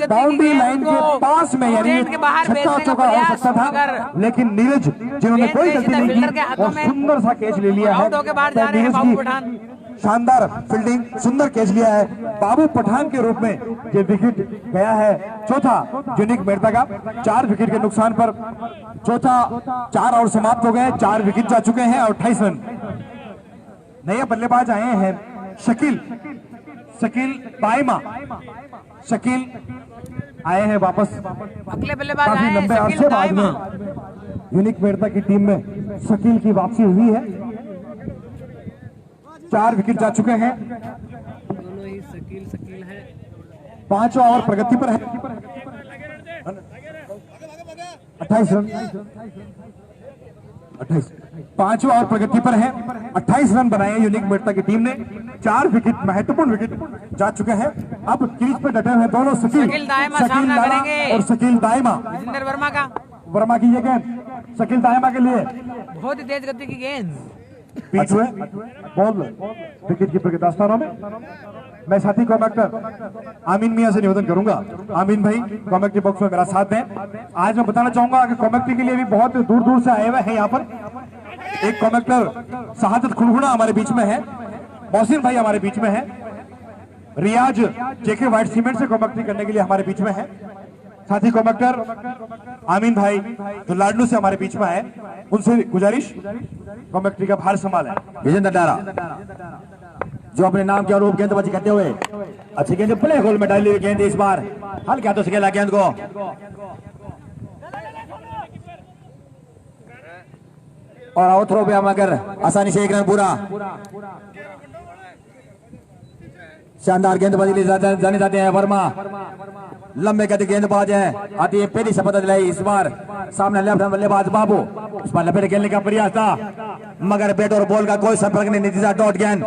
बाउंड्री लाइन के पास में, यानी छक्का चौका हो सकता था लेकिन नीरज जिन्होंने कोई गलती नहीं की और सुंदर सा कैच ले लिया है। नीरज की शानदार फील्डिंग, सुंदर कैच लिया है। बाबू पठान के रूप में ये विकेट गया है चौथा यूनिक मेड़ता का। 4 विकेट के नुकसान पर चौथा 4 और समाप्त हो गए। 4 विकेट जा चुके हैं और 28 रन। नए बल्लेबाज आए हैं शकील दाइमा। शकील आए हैं वापस अगले बल्लेबाज काफी आए हैं लंबे शकील अरसे बाद दाइमा। में यूनिक मेड़ता की टीम में शकील की वापसी हुई है। 4 विकेट जा चुके हैं। दोनों ही शकील है। 5वां ओवर प्रगति पर है। 28 रन 28 5वां ओवर प्रगति पर है। 28 रन बनाए यूनिक मेड़ता की टीम ने। 4 विकेट महत्वपूर्ण विकेट जा चुके हैं। अब क्रीज पर डटे हुए दोनों शकील दाइमा सामना लाला करेंगे। और शकील दाइमा। विजेंद्र वर्मा की ये गेंद शकील दाइमा के लिए बहुत ही तेज गति की गेंद बीच हुए बॉल विकेट कीपर के दास्तानों में। मैं साथी कॉमेक्टर आमीन मियां से निवेदन करूंगा, आमीन भाई कॉमेक्ट्री बॉक्स में मेरा साथ दें। आज मैं बताना चाहूंगा कि कॉमेक्ट्री के लिए भी बहुत दूर दूर से आए हुए हैं यहाँ पर। एक कॉमेक्टर शहादत खुलगुना हमारे बीच में है, मोहसिन भाई हमारे बीच में है, रियाज जेके व्हाइट सीमेंट से कॉमेक्ट्री करने के लिए हमारे बीच में है। साथी कॉमेक्टर आमीन भाई जो लाडनू से हमारे बीच में है, उनसे गुजारिश कॉमेक्ट्री का भार संभाले। विजेंद्र डारा जो अपने नाम के अनुरूप गेंदबाजी करते हुए अच्छी गेंद प्ले गोल में डाली हुई गेंद इस बार हल्का तो सकेला गेंद को और आउट थ्रो पे हम अगर आसानी से 1 रन पूरा। शानदार गेंदबाजी ले जाने जाते हैं वर्मा। लंबे गति गेंदबाज है, आती है पहली शपथ दिलाई इस बार। सामने लेफ्ट हैंड बल्लेबाज बाबू, इस बार लपेट खेलने का प्रयास था मगर बैट और बॉल का कोई संपर्क नहीं। नीतीशा डॉट गेंद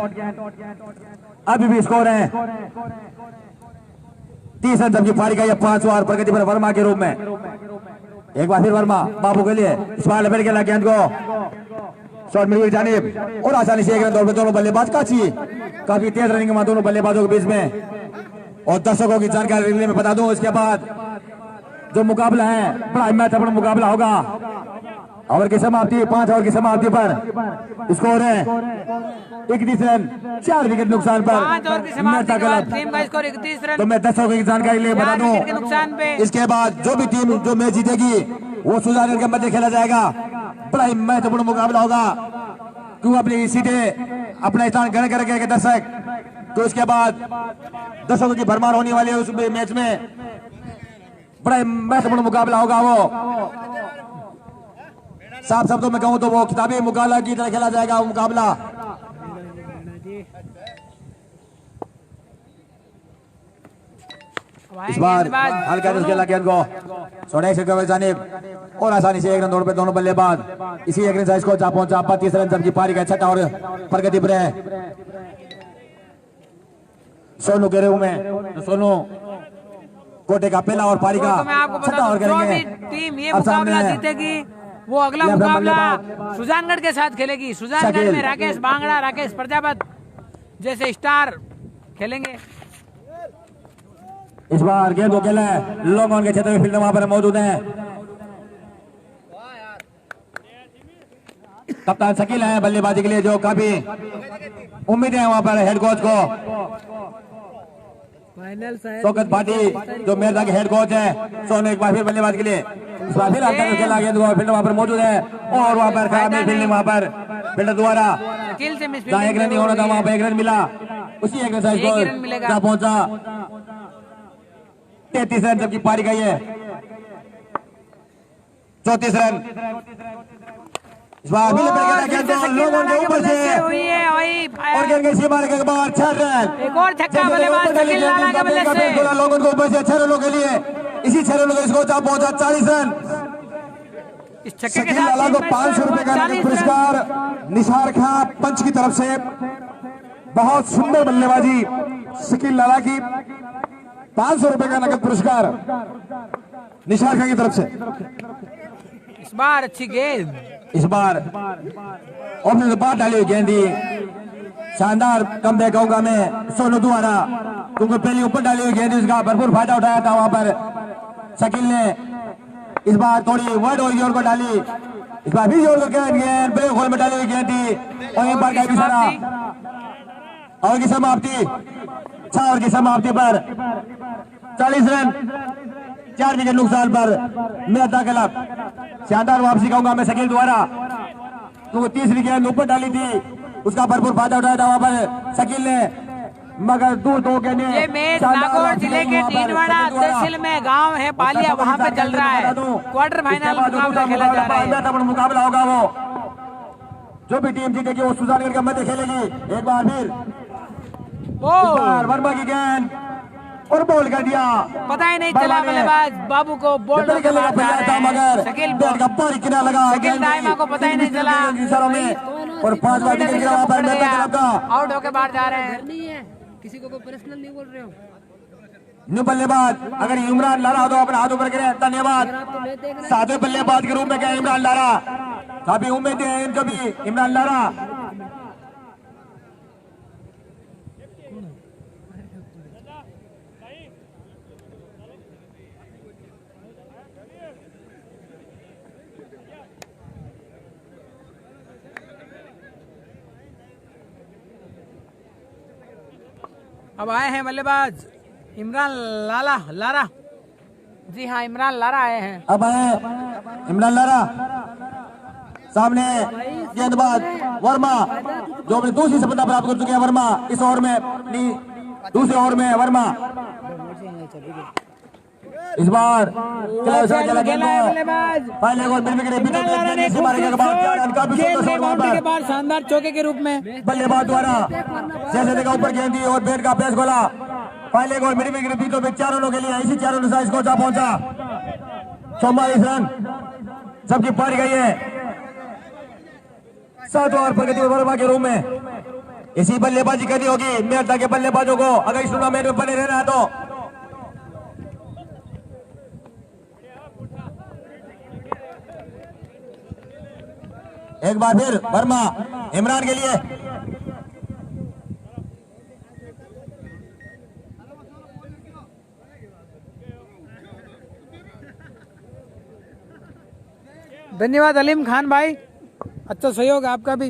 अभी भी स्कोर है 30 रन जबकि पारी का यह 5वां ओवर प्रगति पर वर्मा के रूप में। एक बार फिर वर्मा बाबू के लिए इस बार लपेट खेला गेंद को शॉट में हुई जानिब और आसानी से 1 रन दौड़ पे दोनों बल्लेबाज काफी तेज रनिंग में दोनों बल्लेबाजों के बीच में। और दर्शकों की जानकारी में बता दूं इसके बाद जो मुकाबला है बड़ा महत्वपूर्ण मुकाबला होगा। ओवर की समाप्ति 5 ओवर की समाप्ति पर स्कोर है 31 रन 4 विकेट नुकसान पर। 5 ओवर की समाप्ति के बाद टीम का स्कोर 31 रन। तो मैं दर्शकों की जानकारी ले बता 4 विकेट के नुकसान पे। दूं इसके बाद जो भी टीम जो मैच जीतेगी वो सुजान के मध्य खेला जाएगा। बड़ा ही महत्वपूर्ण मुकाबला होगा क्यों अपनी सीटें अपना स्थान ग्रहण करके दर्शक। तो इसके बाद दर्शकों की भरमार होने वाली है उस मैच में। बड़ा महत्वपूर्ण मुकाबला होगा वो। साफ शब्दों में कहूं तो वो खिताबी मुकाबला की तरह खेला जाएगा वो मुकाबला। इस बार हल्का खेला गेंद को सोने से जानिब और आसानी से 1 रन दौड़ पे दोनों बल्लेबाज इसी एक्सरसाइज को जा पहुंचा 32 रन जबकि पारी का 6वां और प्रगति पर है। सोनू के रूप में तो सोनू कोटे का पहला और पारी का 6वां और करेंगे। टीम ये मुकाबला जीतेगी वो अगला मुकाबला सुजानगढ़ के साथ खेलेगी। सुजानगढ़ में राकेश बांगड़ा, राकेश प्रजापत जैसे स्टार खेलेंगे। इस बार गेंद को खेला है लॉन्ग ऑन के क्षेत्र में फील्डर वहां पर मौजूद हैं। कप्तान शकील है बल्लेबाजी के लिए जो काफी उम्मीद है वहां पर हेड कोच को फाइनल शौकत भाटी जो मेरदा के हेड कोच है। सोनू एक बार फिर बल्लेबाज के लिए इस बार फिर खेला गेंद फील्डर वहां पर मौजूद है और वहां पर खराब फील्डिंग वहां पर फील्डर द्वारा 1 रन नहीं होना था वहां पर 1 रन मिला। उसी एक्सरसाइज को पहुंचा 33 रन जबकि पारी गई है 34 रन। इस बार लोगों के ऊपर से और गेंद के सीमा के बाद 6 रन। एक और छक्का बल्लेबाज शकील लाला के बल्ले से लोगों को ऊपर से 6 रनों के लिए इसी 6 रनों के स्कोर जा पहुंचा 40 रन। इस छक्के के साथ लाला को 500 रुपए का पुरस्कार निसार खां पंच की तरफ से। बहुत सुंदर बल्लेबाजी शकील लाला की। 500 रुपए का नकद पुरस्कार निसार खां की तरफ से। इस बार अच्छी गेंद इस बार ओपनर बात डाली हुई गेंदी शानदार कम बैक होगा मैं सोनू द्वारा क्योंकि पहले ऊपर डाली हुई गेंद उसका भरपूर फायदा उठाया था वहां पर शकील ने। इस बार थोड़ी वर्ड और जोर को डाली। इस बार भी जोर को गेंद ब्रेक होल में डाली हुई गेंद थी और एक बार का इशारा और की समाप्ति 6 ओवर की समाप्ति पर 40 रन 4 विकेट नुकसान पर मेहता क्लब। शानदार वापसी कहूंगा मैं शकील द्वारा, क्योंकि तीसरी गेंद ऊपर डाली थी, उसका भरपूर फायदा उठाया था वहां पर शकील ने, मगर दूर दो गेंदें। ये मैच नागौर जिले के टीनवाड़ा तहसील में गांव है पालिया, वहां पे चल रहा है। क्वार्टर फाइनल मुकाबला खेला जा रहा है। मुकाबला होगा वो, जो भी टीम जीतेगी वो सुजानगढ़ के मध्य खेलेगी। एक बार फिर वर्मा की गेंद और बॉल कर दिया, पता ही नहीं चला बल्लेबाज बाबू को बॉल मगर शकील किना लगा दाइमा को पता ही नहीं चला और 5 बार विकेट गिरा वहां पर मेहता क्लब का। आउट होके बाहर जा रहे हैं। नहीं है, किसी को कोई पर्सनल नहीं बोल रहे हो। न्यू बल्लेबाज अगर इमरान लारा तो अपने हाथों पर गिरे, धन्यवाद। सातवें बल्लेबाज के रूप में गए इमरान लारा, काफी उम्मीदें हैं इनको भी। इमरान लारा अब आए हैं बल्लेबाज इमरान लारा। जी हाँ, इमरान लारा आए हैं। अब आए इमरान लारा, सामने गेंदबाज वर्मा, जो अपनी दूसरी सफलता प्राप्त कर चुके हैं। वर्मा इस ओवर में, दूसरे ओवर में वर्मा इस बार शानदार चौके के रूप में बल्लेबाज द्वारा जैसे देखा ऊपर गेंद दी और बैट का पेस खोला। पहले गोल मिड विकेट बीतों में 4 रनों के लिए, इसी 4 रनों से स्कोर जा पहुंचा 44 रन, सबकी पारी गई है। 7 ओवर प्रगति वर्मा के रूप में इसी बल्लेबाजी करनी होगी मेहता के बल्लेबाजों को, अगर इस टूर्नामेंट में बने रहना है तो। एक बार फिर वर्मा इमरान के लिए, धन्यवाद अलीम खान भाई, अच्छा सहयोग आपका भी,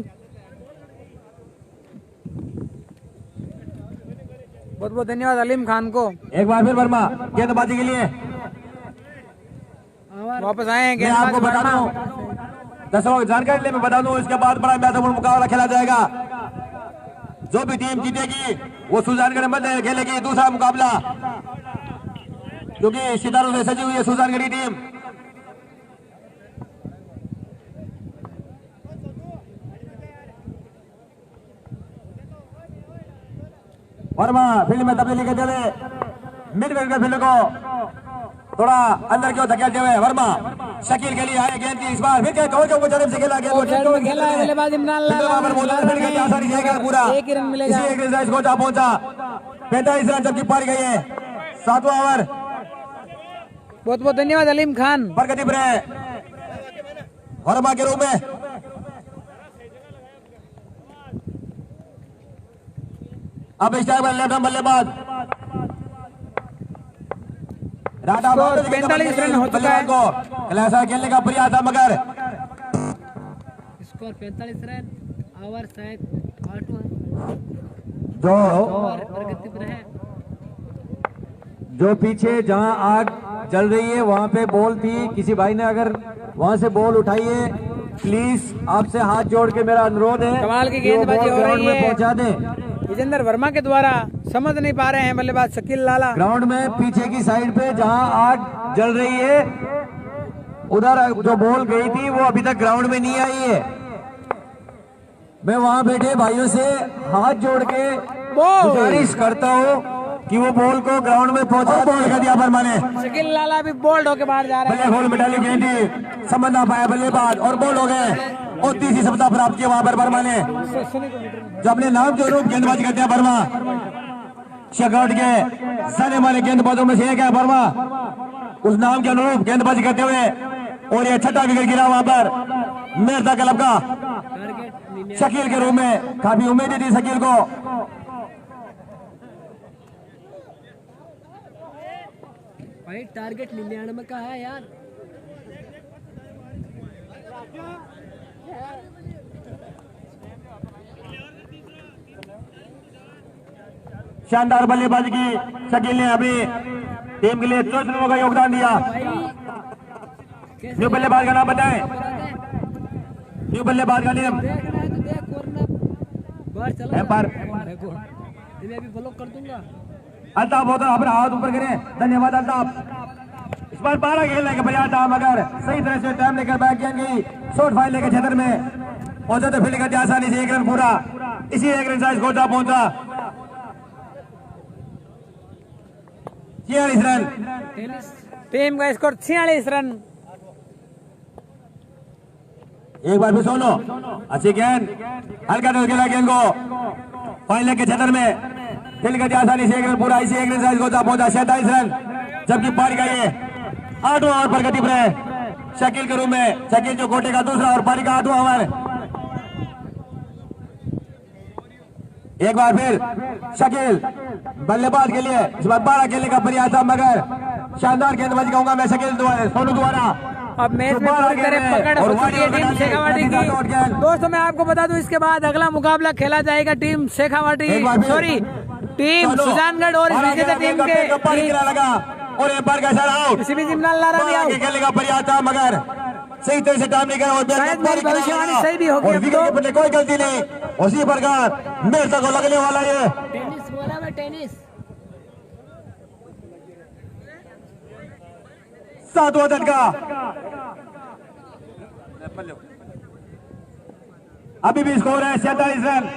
बहुत बहुत धन्यवाद अलीम खान को। एक बार फिर वर्मा गेंदबाजी के लिए वापस आए हैं। मैं आपको बता दूं, दर्शकों जानकारी ले मैं बता दूं, इसके बाद बड़ा महत्वपूर्ण मुकाबला खेला जाएगा। जो भी टीम जीतेगी वो सुजानगढ़ में खेलेगी दूसरा मुकाबला, क्योंकि सितारों से सजी हुई है सुजानगढ़ी टीम। वर्मा फील्ड में तब्दीली के चले, मिड विकेट फील्ड को थोड़ा अंदर की ओर धकेलते हुए वर्मा शकील के लिए आए। गेंद की इस बार फिर कवर के ऊपर तरफ से खेला गया, खेला है बल्लेबाज इमरान लारा, आसानी से पूरा एक ही रन मिलेगा। इसी एक रन को जा पहुंचा 45 रन जबकि पारी गई है। 7वां ओवर, बहुत बहुत धन्यवाद अलीम खान। प्रगति पर है वर्मा के रूप में। अब इस टाइम लेफ्ट आर्म बल्लेबाज 45 रन हो चुका है। ऐसा खेलने का प्रयास था मगर स्कोर 45 रन, ओवर शायद 8 जो प्रगति पर है। जो पीछे जहां आग जल रही है वहां पे बॉल थी, किसी भाई ने अगर वहां से बॉल उठाई है, प्लीज आपसे हाथ जोड़ के मेरा अनुरोध है कमाल की कि वो गेंदबाजी बॉल हो ग्राउंड रही में है पहुंचा दें। विजेंद्र वर्मा के द्वारा, समझ नहीं पा रहे हैं बल्लेबाज शकील लाला। ग्राउंड में पीछे की साइड पे जहां आग जल रही है उधर जो बॉल गई थी वो अभी तक ग्राउंड में नहीं आई है। मैं वहां बैठे भाइयों से हाथ जोड़ के गुजारिश करता हूँ कि वो बॉल को ग्राउंड में पहुंचा। बॉल कर दिया वर्मा ने, शकील लाला भी बोल्ड होके बाहर जा रहे हैं। बल्ले गोल मिटाली गेंद समझ ना पाया बल्लेबाज और बॉल हो गए और तीसरी सफलता प्राप्त की वहां पर वर्मा ने, जो अपने नाम के रूप गेंदबाजी करते हैं। वर्मा शेकआउट के जाने वाले गेंदबाजों में से एक है वर्मा, उस नाम के अनुरूप गेंदबाजी करते हुए, और ये 6ठा विकेट गिरा वहां पर मेहता क्लब का शकील के रूप में। काफी उम्मीद थी शकील को। भाई टारगेट 99 का है यार। शानदार बल्लेबाजी की शकील ने, अभी टीम के लिए 24 रनों का योगदान दिया। न्यू बल्लेबाज का नाम बताएं। न्यू बल्लेबाज का नाम देखना है तो देख, वरना बाहर चला एम्पायर मैं अभी ब्लॉक कर दूंगा। अल्ताफ होता अपना हाथ ऊपर करें। धन्यवाद अल्ताफ। इस बार 12 खेलने के बजाय था, मगर सही तरह से टाइम लेकर बैक गई शॉर्ट फाइल लेकर क्षेत्र में पहुंचा तो फील्डिंग करते आसानी से 1 रन पूरा। इसी 1 रन साइज कोटा पहुंचा 46 रन। टीम का स्कोर 46 रन। एक बार भी सोनो, अच्छी गेंद, हल्का तो खेला गेंद को फाइनल के क्षेत्र में खेल करते आसानी से 1 रन पूरा। इसी 1 रन साइज कोटा पहुंचा 47 रन। जबकि पारी का ये 8वां ओवर पर गति पर है शकील के रूप में। शकील जो कोटे का दूसरा और पारी का 8वां ओवर। एक बार फिर शकील बल्लेबाज के लिए इस बार 12 खेलने का प्रयास था, मगर शानदार गेंदबाजी कहूंगा मैं शकील सोनू द्वारा। अब मैच में पूरी तरह पकड़ हो चुकी है टीम शेखावाटी की। दोस्तों मैं आपको बता दूं, इसके बाद अगला मुकाबला खेला जाएगा team Shekhawati sorry team Sujangarh और इस विजेता टीम के लगा और एम्पायर का इशारा आउट। इसी बीच इमरान लारा भी आउट। खेलने का प्रयास था, मगर सही तरह से टाइम नहीं गया और भविष्यवाणी सही भी होगी। विकेट पर कोई गलती नहीं। उसी प्रकार मेहता को लगने वाला ये टेनिस बोला मैं, टेनिस 7वां झटका। अभी भी स्कोर है 47 रन।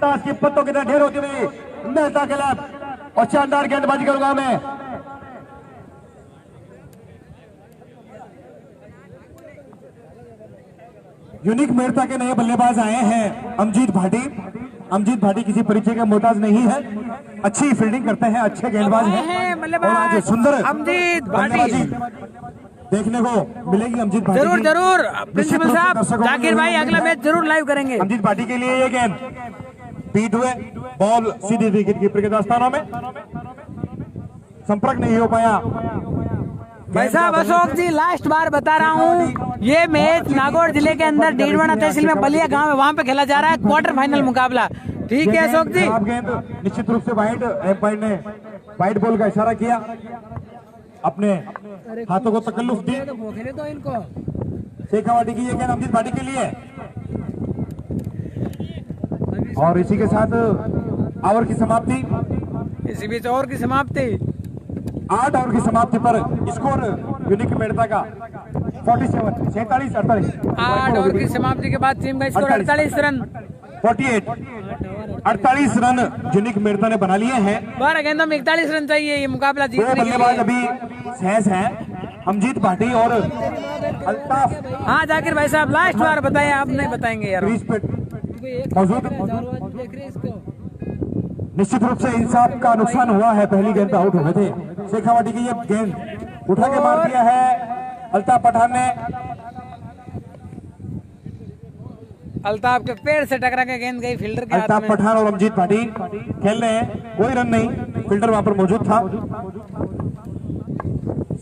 ताश की पत्तों की तरह ढेर होती हुई मेहता के खिलाफ और शानदार गेंदबाजी करूंगा मैं। यूनिक मेहता के नए बल्लेबाज आए हैं अमजीत भाटी। अमजीत भाटी किसी परिचय का मोहताज नहीं है, अच्छी फील्डिंग करते हैं, अच्छे गेंदबाज हैं और आज सुंदर अमजीत भाटी देखने को मिलेगी। अमजीत भाटी जरूर जरूर प्रिंसिपल साहब जाकिर भाई अगला मैच जरूर लाइव करेंगे। अमजीत भाटी के लिए ये गेंद पीट हुए बॉल सीधी विकेट कीपर के स्थानों में संपर्क नहीं हो पाया। भाई साहब अशोक जी लास्ट बार बता रहा हूँ, ये मैच नागौर जिले के अंदर डीडवाना तहसील में बलिया गांव है, वहाँ पे खेला जा रहा है क्वार्टर फाइनल मुकाबला। ठीक है अशोक जी। आप गेंद निश्चित रूप से वाइड एम्पायर ने वाइड बॉल का इशारा किया, अपने हाथों को तकल्लुफ दी। खेले तो इनको शेखावाटी की ये गेंद अमजीत भाटी के लिए और इसी के साथ ओवर की समाप्ति। इसी बीच ओवर की समाप्ति 8 ओवर की समाप्ति पर स्कोर यूनिक मेहता का 47 48 8 ओवर की समाप्ति के बाद टीम का score 48 run 48 run unique Mehta ने बना लिए हैं। 12 गेंदों में 41 रन चाहिए ये मुकाबला दो जीतने के बल्लेबाज लिए। अभी सहज हैं अमजीत भाटी और अल्ताफ। हाँ जाकिर भाई साहब लास्ट बार बताएं, आप नहीं बताएंगे यार। क्रीज पे मौजूद। देख रहे इसको निश्चित रूप से इंसाफ का नुकसान हुआ है, पहली गेंद पे आउट हो गए थे। शेखावाटी की ये गेंद उठा के मार दिया है अल्ताफ पठान ने। अल्ताफ के पैर से टकरा के गेंद गई फील्डर के हाथ अल्ताफ में। पठान और अमजीत भाटी खेल रहे हैं, कोई रन नहीं, फील्डर वहां पर मौजूद था।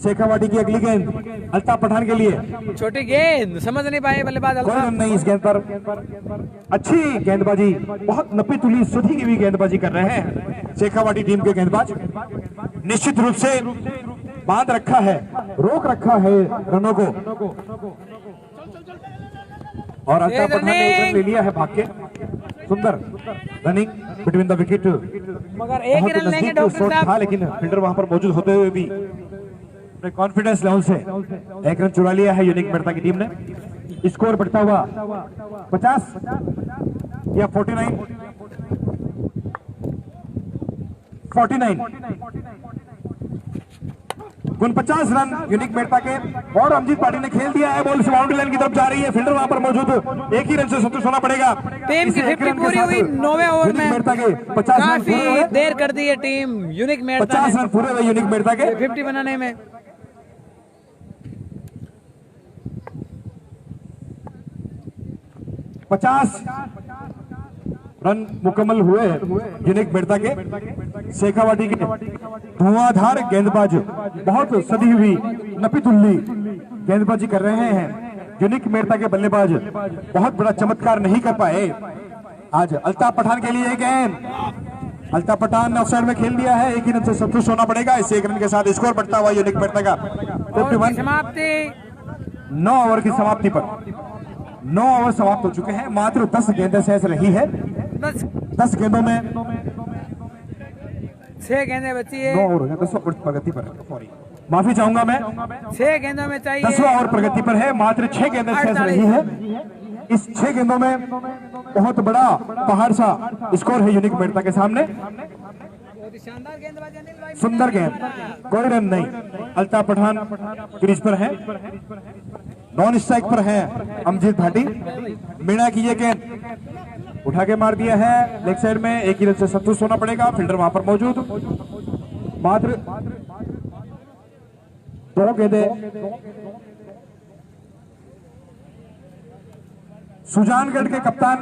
शेखावाटी की अगली गेंद अल्ताफ पठान के लिए, छोटी गेंद समझ नहीं पाए बल्लेबाज कोई अल्ताफ। रन नहीं इस गेंद पर। अच्छी गेंदबाजी, बहुत नपी तुली सुधी की भी गेंदबाजी कर रहे हैं शेखावाटी टीम के गेंदबाज। निश्चित रूप से बांध रखा है, रोक रखा है रनों को और अल्ताफ पठान ने एक रन ले लिया है भाग के। सुंदर रनिंग बिटवीन द विकेट, मगर एक ही रन लेंगे डॉक्टर था, साहब। लेकिन फील्डर वहां पर मौजूद होते हुए भी अपने कॉन्फिडेंस लेवल से एक रन चुरा लिया है यूनिक मेहता की टीम ने। स्कोर बढ़ता हुआ 50 या 49 49 रन यूनिक मेहता के और अमजीत पाटिल ने खेल दिया है। बॉल से बाउंड्री लाइन की तरफ जा रही है, फील्डर वहां पर मौजूद, एक ही रन से संतुष्ट होना पड़ेगा। टीम की 50 पूरी हुई 9वें ओवर में। मेहता के 50 रन काफी पूरे हुए। देर कर दी है टीम यूनिक मेहता 50 ने रन पूरे हुए यूनिक मेहता के। 50 बनाने में। 50 रन मुकम्मल हुए यूनिक मेहता के। शेखावाटी के धुआंधार गेंदबाज बहुत सदी हुई नपी तुल्ली गेंदबाजी कर रहे हैं। यूनिक मेहता के बल्लेबाज बहुत बड़ा चमत्कार नहीं कर पाए। आज अल्ताफ पठान के लिए गेंद अल्ताफ पठान ने ऑफसाइड में खेल दिया है, एक ही रन से संतुष्ट होना पड़ेगा। इससे 1 रन के साथ स्कोर बढ़ता हुआ यूनिक बढ़ता का 51। समाप्ति 9 ओवर की समाप्ति पर 9 ओवर समाप्त हो चुके हैं। मात्र 10 गेंदें शेष रही है। 10 गेंदों में 6 गेंदें बची है। 9 ओवर हो गए, 10 ओवर प्रगति पर, सॉरी माफी चाहूंगा मैं। 6 गेंदों में चाहिए। 10वां ओवर प्रगति पर है, मात्र 6 गेंदें शेष रही है। इस 6 गेंदों में बहुत बड़ा पहाड़ सा स्कोर है यूनिक मेड़ता के सामने। बहुत ही शानदार गेंदबाजी अनिल भाई। सुंदर गेंद, कोई रन नहीं। अल्ताफ पठान क्रीज पर है, नॉन स्ट्राइक पर है अमजीत भाटी। मीणा की ये गेंद उठा के मार दिया है लेग साइड में, एक ही रन से संतुष्ट होना पड़ेगा। फील्डर वहां पर मौजूद। मात्र 2 गेंदें। सुजानगढ़ के कप्तान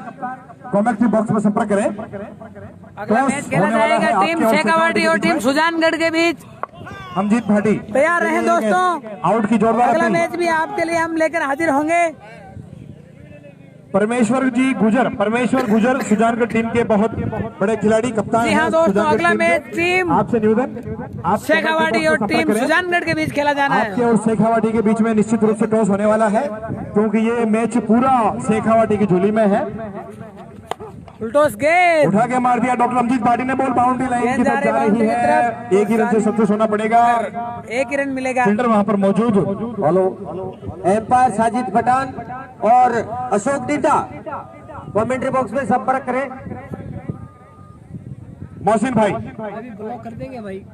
कमेंट्री बॉक्स में संपर्क करें। अगला मैच खेला जाएगा टीम शेखावाटी और टीम सुजानगढ़ के बीच। अमजीत भाटी तैयार रहें दोस्तों, आउट की जोरदार अगला अपील। मैच भी आपके लिए हम लेकर हाजिर होंगे। परमेश्वर गुजर सुजानगढ़ टीम के बहुत बड़े खिलाड़ी, कप्तान जी हाँ हैं दोस्तों, सुजानगढ़ अगला टीम के। मैच टीम आपसे निवेदन, आप शेखावाटी और संपर्क टीम करें। सुजानगढ़ के बीच खेला जाना आपके है। और शेखावाटी के बीच में निश्चित रूप से टॉस होने वाला है, क्योंकि ये मैच पूरा शेखावाटी की झोली में है। उल्टोस गेंद उठा के मार दिया डॉक्टर अमजीत भाटी ने, बॉल बाउंड्री लाइन की तरफ जा रही है। एक ही रन से संतुष्ट होना पड़ेगा। 1 ही रन मिलेगा। फील्डर वहां पर मौजूद। हेलो, एम्पायर साजिद पठान और अशोक दीदा कमेंट्री बॉक्स में संपर्क करें। मोहसिन भाई अभी ब्लॉक कर देंगे भाई।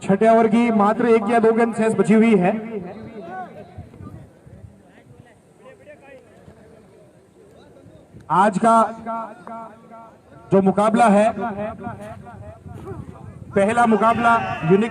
छठे ओवर की मात्र 1 या 2 गेंद शेष बची हुई है। आज का जो मुकाबला है, पहला मुकाबला यूनिक